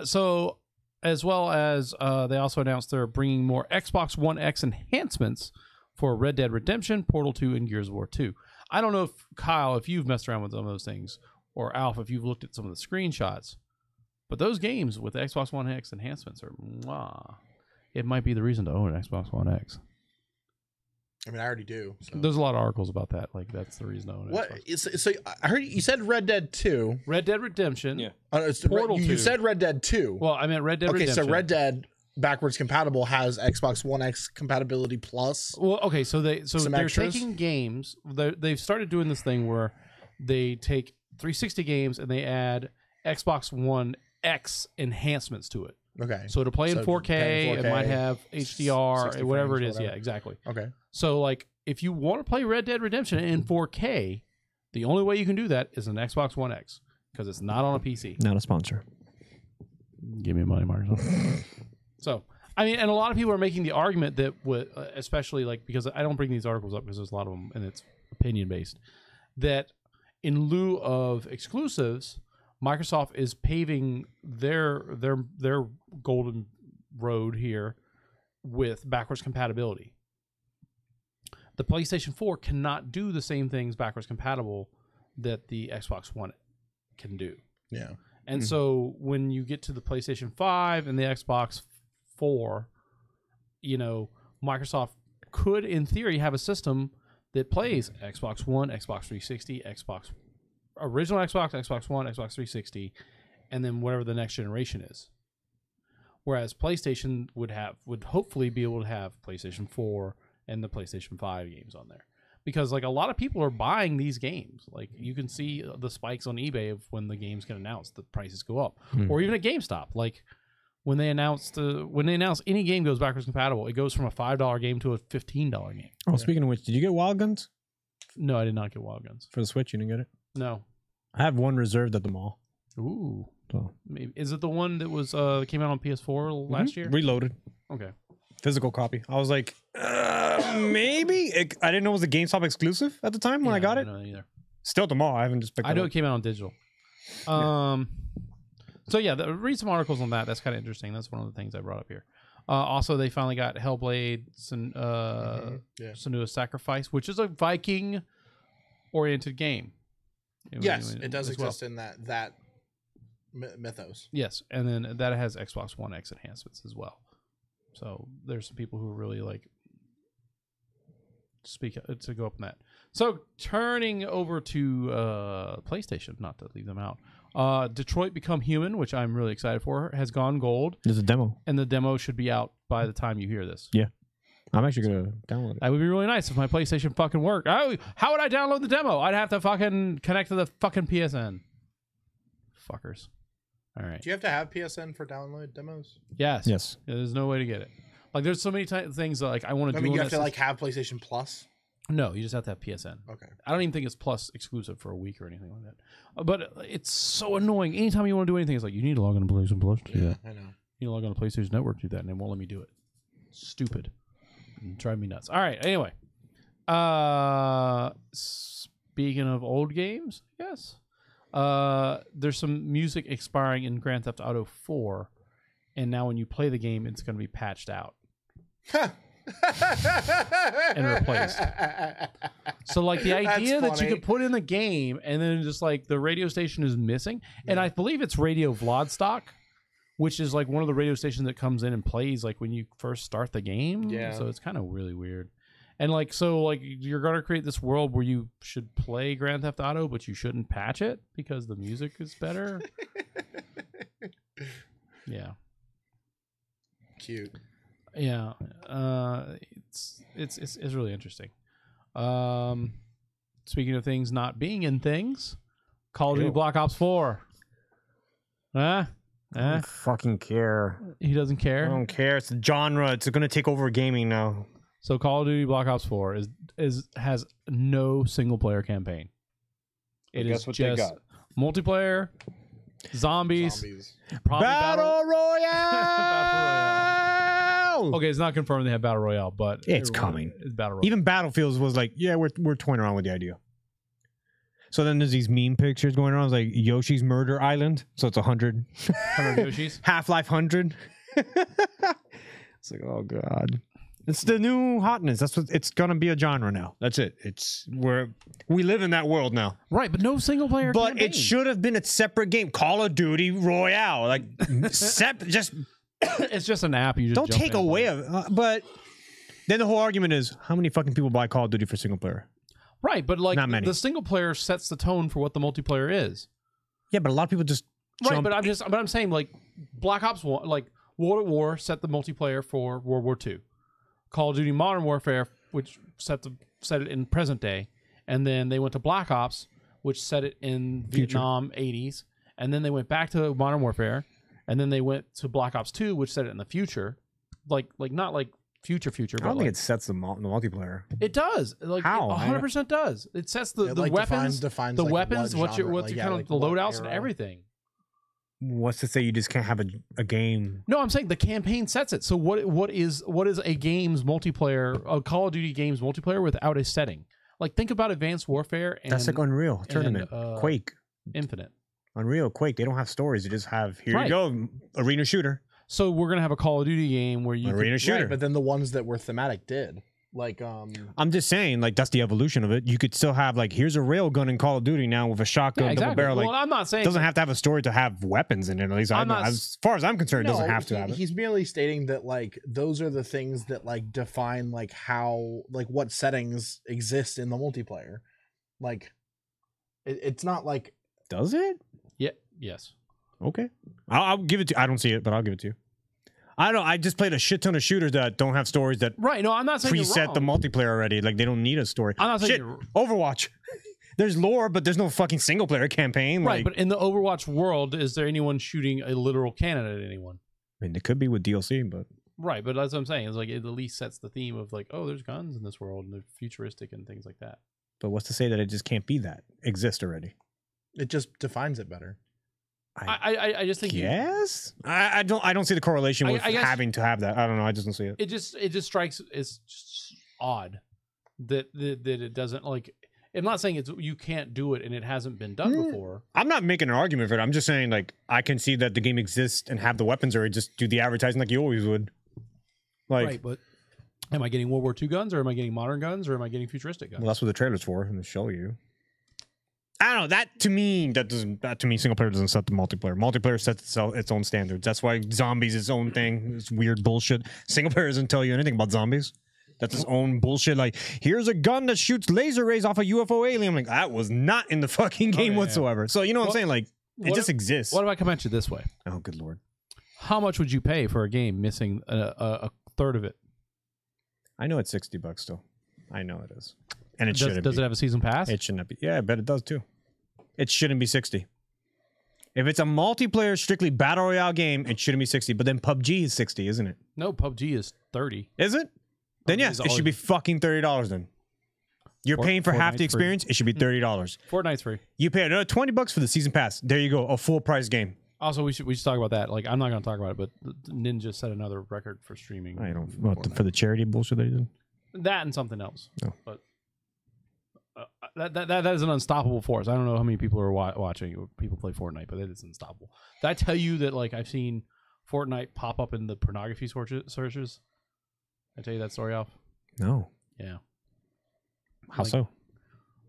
So as well as they also announced they're bringing more Xbox One X enhancements for Red Dead Redemption, Portal 2, and Gears of War 2. I don't know if, Kyle, if you've messed around with some of those things, or Alf, if you've looked at some of the screenshots, but those games with the Xbox One X enhancements are, mwah. It might be the reason to own an Xbox One X. I mean, I already do. So. There's a lot of articles about that. Like, that's the reason to own an What? Xbox. So I heard you said Red Dead 2. Red Dead Redemption. Yeah. Portal 2. You said Red Dead 2. Well, I meant Red Dead Redemption. Okay, so Red Dead backwards compatible has Xbox One X compatibility plus. Well, okay, so they're extras? taking games. They've started doing this thing where they take 360 games and they add Xbox One X enhancements to it. Okay. So to play in 4K, it might have 60 HDR, whatever it frames, is. Yeah, exactly. Okay. So like, if you want to play Red Dead Redemption in 4K, the only way you can do that is an Xbox One X because it's not on a PC. Not a sponsor. Give me money, Microsoft. So, I mean, and a lot of people are making the argument that, especially like, because I don't bring these articles up because there's a lot of them and it's opinion based, that in lieu of exclusives, Microsoft is paving their golden road here with backwards compatibility. The PlayStation 4 cannot do the same things backwards compatible that the Xbox One can do. Yeah. And so when you get to the PlayStation 5 and the Xbox 4, you know, Microsoft could, in theory, have a system that plays Xbox One, Xbox 360, original Xbox, Xbox One, Xbox 360, and then whatever the next generation is. Whereas PlayStation would hopefully be able to have PlayStation 4 and the PlayStation 5 games on there. Because like a lot of people are buying these games. Like you can see the spikes on eBay of when the games get announced, the prices go up. Or even at GameStop. Like when they announce any game goes backwards compatible, it goes from a $5 game to a $15 game. Oh, speaking of which, did you get Wild Guns? No, I did not get Wild Guns. For the Switch, you didn't get it? No. I have one reserved at the mall. Ooh. So. Maybe. Is it the one that was came out on PS4 last year? Reloaded. Okay. Physical copy. I was like, maybe. I didn't know it was a GameStop exclusive at the time when I got it. I don't know either. Still at the mall. I haven't just picked it up. I know it came out on digital. So yeah, read some articles on that. That's kind of interesting. That's one of the things I brought up here. Also, they finally got Hellblade, Senua's Sacrifice, which is a Viking-oriented game. Yes, it does exist in that mythos. Yes, and then that has Xbox One X enhancements as well. So there's some people who really like speak to go up on that. So turning over to PlayStation, not to leave them out. Detroit Become Human, which I'm really excited for, has gone gold. There's a demo. And the demo should be out by the time you hear this. Yeah. I'm actually going to download it. That would be really nice if my PlayStation fucking worked. How would I download the demo? I'd have to fucking connect to the fucking PSN. Fuckers. All right. Do you have to have PSN for download demos? Yes. Yes. Yeah, there's no way to get it. Like, there's so many things that, like, I want to do. I mean, you have to, like, have PlayStation Plus? No, you just have to have PSN. Okay. I don't even think it's Plus exclusive for a week or anything like that. But it's so annoying. Anytime you want to do anything, it's like, you need to log on to PlayStation Plus. Yeah, I know. You need to log on to PlayStation Network to do that, and it won't let me do it. Stupid. Drive me nuts. All right, anyway. Speaking of old games, yes. There's some music expiring in Grand Theft Auto 4, and now when you play the game, it's going to be patched out. And replaced. So like the idea that you could put in the game and then just like the radio station is missing, and I believe it's Radio Vladstock, which is like one of the radio stations that comes in and plays like when you first start the game. Yeah. So it's kind of really weird. And like, so like you're going to create this world where you should play Grand Theft Auto, but you shouldn't patch it because the music is better. Yeah. Cute. Yeah. It's really interesting. Speaking of things not being in things, Call of Duty Black Ops 4. I don't fucking care. He doesn't care. I don't care. It's a genre. It's going to take over gaming now. So Call of Duty Black Ops 4 has no single player campaign. It is just multiplayer, zombies. Probably Battle Royale. Battle Royale. Okay, it's not confirmed they have Battle Royale, but it's coming. It's Battle Royale. Even Battlefields was like, yeah, we're toying around with the idea. So then there's these meme pictures going around. It's like Yoshi's Murder Island. So it's 100. 100 Yoshis. Half-Life 100. It's like, oh god. It's the new hotness. That's what it's gonna be, a genre now. That's it. We live in that world now. Right, but no single player. But campaign. it should have been a separate game. Call of Duty Royale. Like just it's just an app. You just don't jump take in. away of but then the whole argument is how many fucking people buy Call of Duty for single player? Right, but like Not many. the single player sets the tone for what the multiplayer is. Yeah, but a lot of people just Right, jump. but I'm saying like Black Ops 1, like World at War set the multiplayer for World War II. Call of Duty Modern Warfare, which set it in present day, and then they went to Black Ops, which set it in Vietnam 80s, and then they went back to Modern Warfare, and then they went to Black Ops 2, which set it in the future, like not like future. I But don't like, think it sets the multiplayer. it does. Like How? It 100% does. It sets the It, like, weapons, defines, the like, weapons, what what your genre, what's like, your yeah, kind like, of the what loadouts and era. everything. What's to say you just can't have a game? No, I'm saying the campaign sets it. So what is a game's multiplayer, a Call of Duty game's multiplayer without a setting? Like think about Advanced Warfare and That's like Unreal Tournament, Quake, Infinite. Unreal, Quake. They don't have stories. They just have here Right. you go, arena shooter, So we're gonna have a Call of Duty game where you arena shooter. Right, but then the ones that were thematic did. Like, I'm just saying, like that's the evolution of it. You could still have like here's a railgun in Call of Duty now with a shotgun, yeah, exactly. double barrel. Like Well, I'm not saying doesn't have to have a story to have weapons in it. At least I'm not as far as I'm concerned, it doesn't have to have it. He's merely stating that like those are the things that like define like how like what settings exist in the multiplayer. Like, it's not like Does it? yes. Okay, I'll give it to. I don't see it, but I'll give it to you. I don't. I just played a shit ton of shooters that don't have stories that Right. No, I'm not saying you're preset the wrong. multiplayer already. Like they don't need a story. I'm not saying Shit, you're Overwatch. There's lore, but there's no fucking single player campaign. right. Like, But in the Overwatch world, is there anyone shooting a literal cannon at anyone? I mean, it could be with DLC, but Right, but that's what I'm saying. It's like it at least sets the theme of like, oh, there's guns in this world and they're futuristic and things like that. what's to say that it just can't be that exist already? it just defines it better. I just think Yes, I don't see the correlation with I guess- having to have that. I don't know. I just don't see it. it just strikes it's just odd that it doesn't like. I'm not saying it's you can't do it and it hasn't been done before. I'm not making an argument for it. I'm just saying like I can see that the game exists and have the weapons, or just do the advertising like you always would. Like, Right, but am I getting World War II guns or am I getting modern guns or am I getting futuristic guns? well, that's what the trailer's for, and to show you. I don't know. That to me, single player doesn't set the multiplayer. Multiplayer sets its own standards. That's why zombies is its own thing. It's weird bullshit. Single player doesn't tell you anything about zombies. That's its own bullshit. Like, here's a gun that shoots laser rays off a UFO alien. I'm like, that was not in the fucking game yeah, whatsoever. So, you know what I'm saying? Like, it just exists. What if I come at you this way? Oh, good lord. How much would you pay for a game missing a third of it? I know it's $60 still. I know it is. And it shouldn't Does be. it have a season pass? It shouldn't be. Yeah, I bet it does too. It shouldn't be 60. If it's a multiplayer, strictly battle royale game, it shouldn't be 60. But then PUBG is 60, isn't it? No, PUBG is 30. Is it? Then yes, it should be fucking $30 then. You're paying for half Fortnite's the experience, it should be $30. Fortnite's free. You pay another $20 for the season pass. There you go, a full price game. Also, we should talk about that. Like, I'm not going to talk about it, but Ninja set another record for streaming. I don't for the charity bullshit they did. That and something else. No. But that is an unstoppable force. I don't know how many people are watching. People play Fortnite, but it is unstoppable. Did I tell you that like I've seen Fortnite pop up in the pornography searches? I tell you that story off. No. Yeah. How Like- so?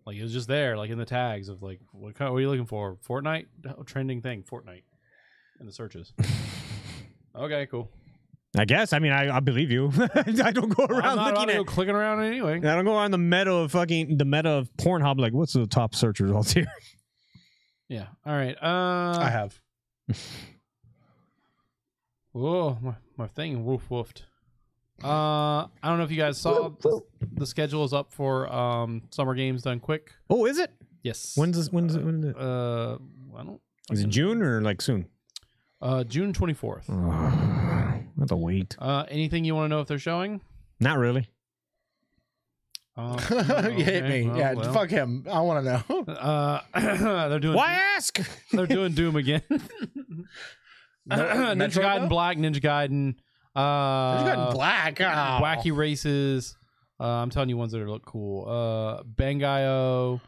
Like it was just there, like in the tags of like what are you looking for? Fortnite trending thing. Fortnite in the searches. Okay, cool. I guess. I mean, I believe you. I don't go Well, around I'm not looking about to at. go clicking around anyway. I don't go on the meta of Pornhub. Like, what's the top search results here? Yeah. All right. I have. Whoa, my thing woofed. I don't know if you guys saw the schedule is up for Summer Games Done Quick. Oh, is it? Yes. When is it? I don't. Is it June or like soon? June 24th. I have to wait. Anything you want to know if they're showing? Not really. You hit me. well, yeah, well. fuck him. I want to know. They're doing. Why ask? They're doing Doom again. Ninja Metro, Gaiden though? Black, Ninja Gaiden. You got black. Oh. Wacky Races. I'm telling you ones that look cool. Bangai-O.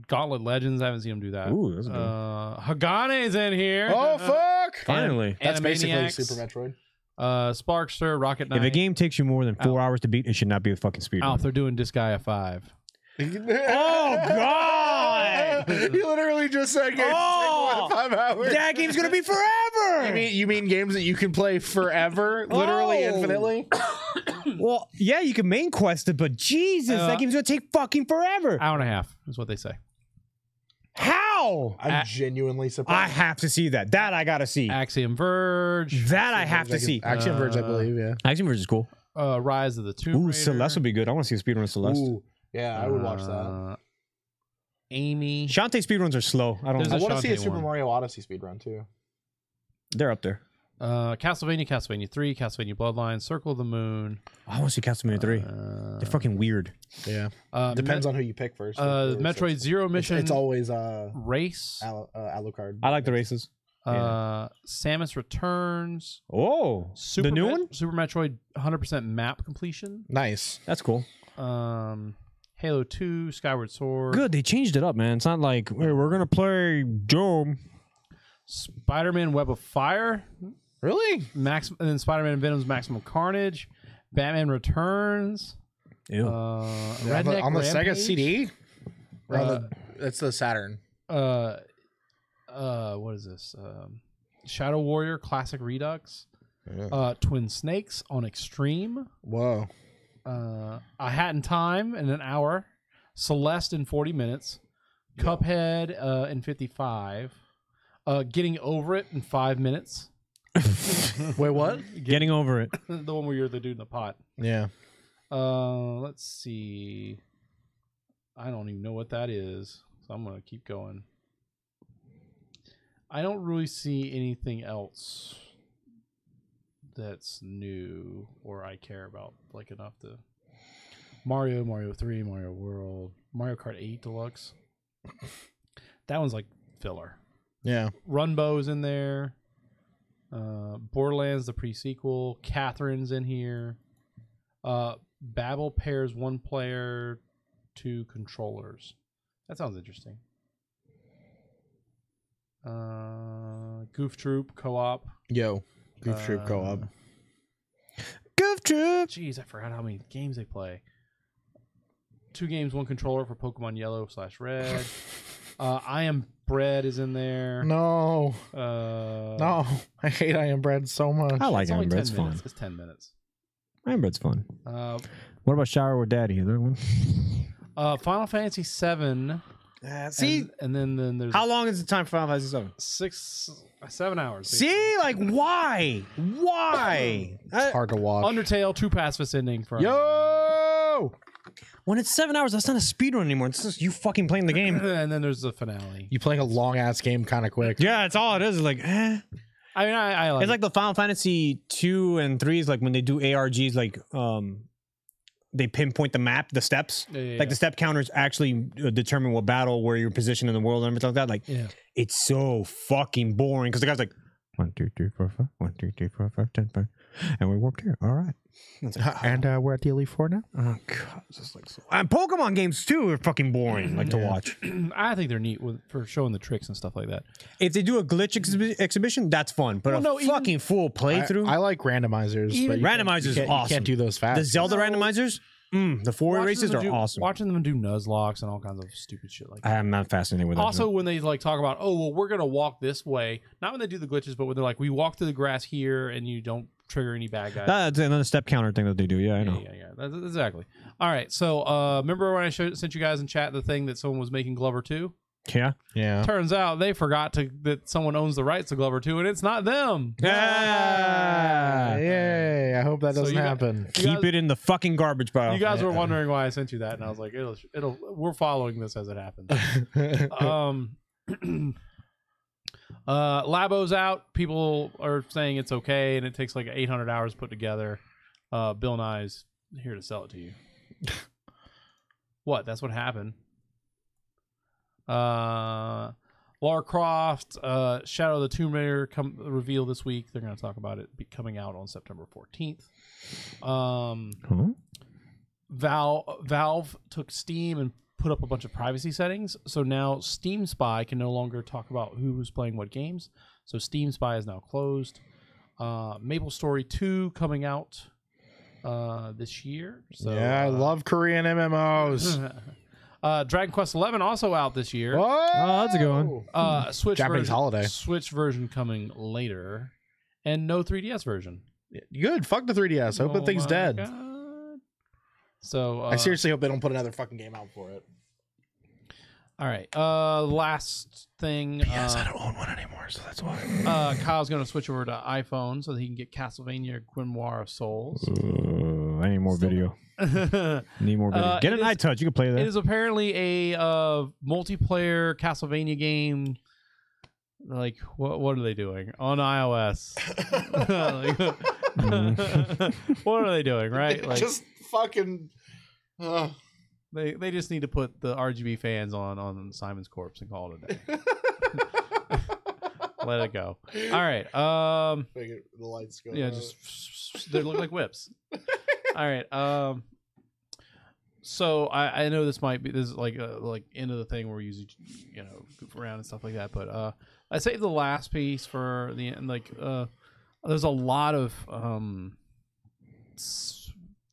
Gauntlet Legends, I haven't seen them do that. Ooh, that's good. Hagane's in here. Oh fuck! Finally. That's basically Animaniacs. Super Metroid. Sparkster, Rocket Knight. If a game takes you more than 4 hours to beat, it should not be a fucking speed Alf, run. they're doing Disgaea 5. Oh God! He literally just said games take more than 5 hours. That game's gonna be forever. You mean games that you can play forever, literally infinitely? Well, yeah, you can main quest it, but Jesus, that game's gonna take fucking forever. Hour and a half is what they say. How? I'm genuinely surprised. I have to see that. That I gotta see. Axiom Verge. That I have to see. Action Verge, I believe, yeah. Action Verge is cool. Rise of the Tomb Raider. Celeste will be good. I want to see a speedrun of Celeste. Ooh, yeah, I would watch that. Amy. Shantae speedruns are slow. I There's don't. I want to see a Shantae Super one. Mario Odyssey speedrun too. They're up there. Castlevania 3, Castlevania Bloodlines, Circle of the Moon. I want to see Castlevania 3. They're fucking weird. Yeah, depends on who you pick first. Metroid Zero Mission. It's always Race. Alucard. I like the races. Samus Returns. Oh, the new one? Super Metroid 100% map completion. Nice. That's cool. Halo 2, Skyward Sword. Good. They changed it up, man. It's not like, hey, we're going to play Dome. Spider-Man Web of Fire. Really? And then Spider-Man and Venom's Maximum Carnage. Batman Returns. Ew. Redneck on the Sega Rampage? CD? That's the Saturn. What is this? Shadow Warrior Classic Redux. Yeah. Twin Snakes on Extreme. Whoa. A Hat in Time in an hour. Celeste in 40 minutes. Cuphead in 55. Getting Over It in 5 minutes. Wait, what? Getting over it. The one where you're the dude in the pot. Yeah. Let's see. I don't even know what that is, so I'm gonna keep going. I don't really see anything else that's new or I care about like enough to. Mario 3, Mario World, Mario Kart 8 Deluxe. That one's like filler. Yeah. Runbow's in there. Borderlands, the pre-sequel. Catherine's in here. Babel pairs 1 player, 2 controllers. That sounds interesting. Goof Troop co-op. Yo. Goof Troop co-op. Goof Troop. Jeez, I forgot how many games they play. 2 games, 1 controller for Pokemon Yellow/Red. I Am Bread is in there. No. No. No. I hate I Am Bread so much. I like It's only Iron 10 Bread's fun. minutes. It's 10 minutes. Iron Bread's fun. Uh, What about Shower with Daddy? Is there one? Final Fantasy 7. See? And then there's How long is the time for Final Fantasy 7? 7 hours. See? Like, why? Why? It's hard to watch. Undertale 2 pacifist ending for Yo! When it's 7 hours, that's not a speedrun anymore. It's just you fucking playing the game. and then there's the finale. You playing a long ass game kind of quick. Yeah, that's all it is. It's like, eh. I mean, I like It's like the Final Fantasy 2 and 3 is like when they do ARGs, like they pinpoint the map, the steps. Yeah. Like the step counters actually determine what battle, where you're positioned in the world and everything like that. Like, it's so fucking boring because the guy's like, 1, 2, 3, 4, 5, 1, 2, 3, 4, 5, 10, 5, and we warped here. All right. And we're at the Elite Four now. Oh god, it's just like so. And Pokemon games too are fucking boring, like to watch. I think they're neat for showing the tricks and stuff like that. If they do a glitch exhibition, that's fun. But fucking full playthrough. I like randomizers. But randomizers you are awesome. You can't do those fast. The Zelda randomizers, the 4 races are awesome. Watching them do Nuzlocks and all kinds of stupid shit like that. I am not fascinated with that. Also, when they like talk about, oh well, we're gonna walk this way. Not when they do the glitches, but when they're like, we walk through the grass here, and you don't trigger any bad guys. That's another step counter thing that they do. Yeah, I know. Yeah. That's exactly. All right. So, remember when I sent you guys in chat the thing that someone was making Glover 2? Yeah. Turns out they forgot that someone owns the rights to Glover 2, and it's not them. Yay! I hope that doesn't happen. Keep it in the fucking garbage pile. You guys were wondering why I sent you that, and I was like, it'll. We're following this as it happens. Labo's out. People are saying it's okay, and it takes like 800 hours to put together. Bill Nye's here to sell it to you. What? That's what happened. Lara Croft, Shadow of the Tomb Raider reveal this week. They're going to talk about it coming out on September 14th. Valve took Steam and put up a bunch of privacy settings. So now Steam Spy can no longer talk about who's playing what games. So Steam Spy is now closed. Maple Story 2 coming out this year. So, yeah, I love Korean MMOs. Dragon Quest 11 also out this year. What? Oh, that's a good one. Switch Japanese version, holiday. Switch version coming later, and no 3DS version. Good. Fuck the 3DS. I hope that thing's my dead. God. So I seriously hope they don't put another fucking game out for it. all right. Last thing. Yes, I don't own one anymore, so that's why. Kyle's going to switch over to iPhone so that he can get Castlevania Grimoire of Souls. I need more video. Need more video. Get an iTouch. You can play that. It is apparently a multiplayer Castlevania game. Like, what are they doing on iOS? What are they doing, right? Like, just fucking. they just need to put the RGB fans on Simon's corpse and call it a day. Let it go. All right. The lights go. Yeah, just they look like whips. All right. So I know this is like end of the thing where we usually goof around and stuff like that, but I saved the last piece for the end. Like there's a lot of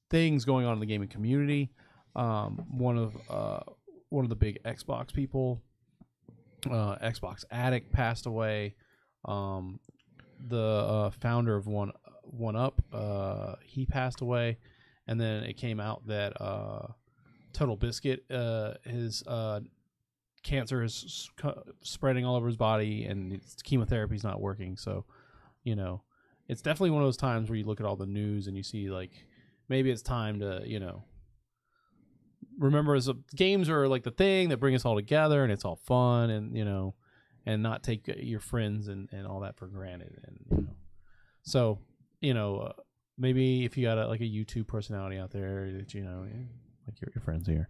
things going on in the gaming community. One of the big Xbox people, Xbox Addict, passed away. The founder of One Up, he passed away, and then it came out that Total Biscuit, his cancer is spreading all over his body, and his chemotherapy's not working. So, it's definitely one of those times where you look at all the news and you see like maybe it's time to remember games are like the thing that bring us all together, and it's all fun, and and not take your friends and all that for granted. And so maybe if you got like a YouTube personality out there that like your friends here,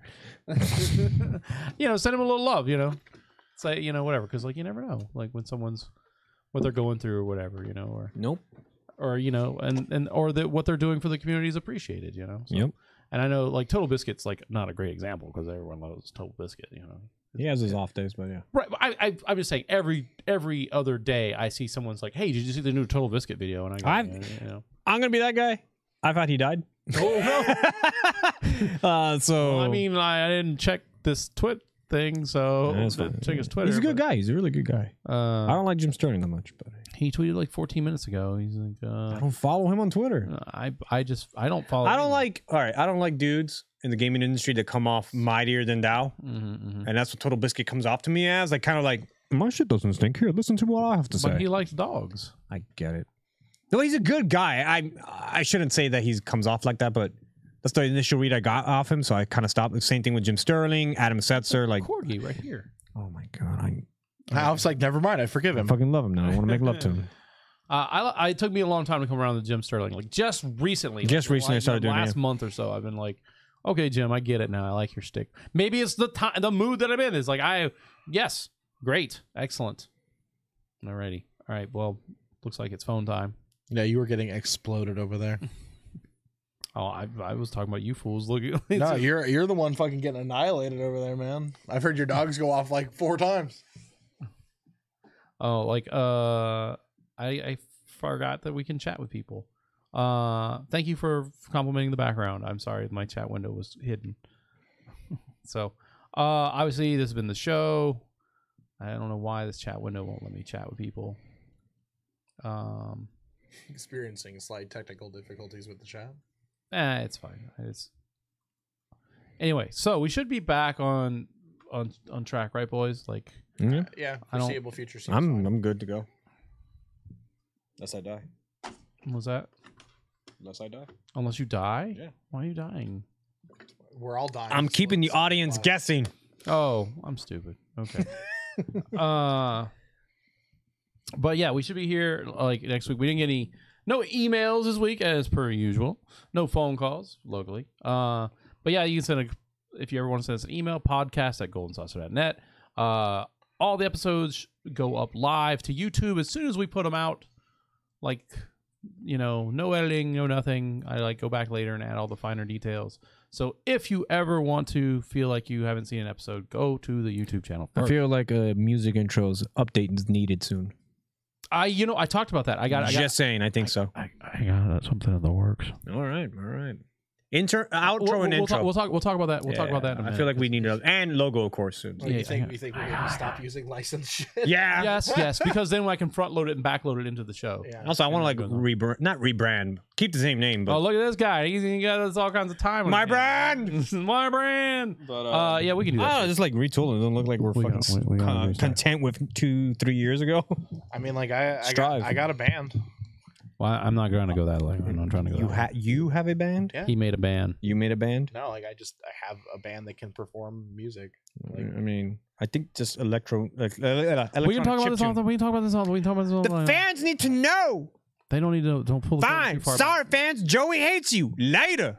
send them a little love, say whatever, because like you never know, like when someone's what they're going through or whatever, or Nope. or and or that what they're doing for the community is appreciated, So, Yep. and I know like Total Biscuit's like not a great example because everyone loves Total Biscuit, He has his off days, but yeah. Right, but I'm just saying every other day I see someone's like, "Hey, did you see the new Total Biscuit video?" And I'm gonna be that guy. I thought he died. Oh so well, I mean, I didn't check this thing, so check his Twitter. He's a good guy. He's a really good guy. I don't like Jim Sterling that much, but he tweeted like 14 minutes ago. He's like, I don't follow him on Twitter. I don't follow. I don't like dudes in the gaming industry that come off mightier than thou, and that's what Total Biscuit comes off to me as. Like kind of like my shit doesn't stink. Here, listen to what I have to say. But he likes dogs. I get it. No, he's a good guy. I shouldn't say that he comes off like that, but that's the initial read I got off him, so I kind of stopped. The same thing with Jim Sterling, Adam Setzer, like Corgi right here. Oh my god, I was like, never mind, I forgive him. I fucking love him now. I want to make love to him. It took me a long time to come around to Jim Sterling. Like just recently. I started doing it. Last month or so, I've been like, okay, Jim, I get it now. I like your stick. Maybe it's the mood that I'm in. It's like yes, great, excellent. Alrighty, all right. Well, looks like it's phone time. Yeah, you were getting exploded over there. Oh, I was talking about you fools. Look, no, you're the one fucking getting annihilated over there, man. I've heard your dogs go off like 4 times. Oh, like I forgot that we can chat with people. Thank you for complimenting the background. I'm sorry my chat window was hidden. So, obviously this has been the show. I don't know why this chat window won't let me chat with people. Experiencing slight technical difficulties with the chat. It's fine. Anyway, so we should be back on track, right, boys? Like, yeah, foreseeable future. I'm good to go. Unless I die. What was that? Unless I die. Unless you die? Yeah. Why are you dying? We're all dying. I'm keeping the audience guessing. Oh, I'm stupid. Okay. But yeah, we should be here like next week. We didn't get no emails this week as per usual. No phone calls locally. But yeah, you can if you ever want to send us an email, podcast@goldensaucer.net. All the episodes go up live to YouTube as soon as we put them out. Like no editing, no nothing. I like go back later and add all the finer details. So if you ever want to feel like you haven't seen an episode, go to the YouTube channel first. I feel like a music intro's update is needed soon. I talked about that. I got saying. I think so. I got something in the works. All right. Outro and intro. We'll talk about that. We'll talk about that in a minute. I feel like we need to, and logo, of course, soon. You think we're gonna stop using licensed shit? Yeah. Yes, because then I can front load it and back load it into the show. Yeah. Also, I want to like not rebrand, keep the same name. But look at this guy. He got us all kinds of time. My brand. My brand. But, yeah, we can do that. Oh, just like retool it. Don't look like we're fucking content with 2-3 years ago. I mean, like I got a band. Well, I'm not going to go that way. I'm not trying to go. You have a band? Yeah. He made a band. You made a band? No, like I have a band that can perform music. Like, I mean, I think just electro. We can talk about this all. We can talk about this all. We can talk about this all. The fans need to know. They don't need to. Don't pull. Fine. Sorry, fans. Joey hates you. Later.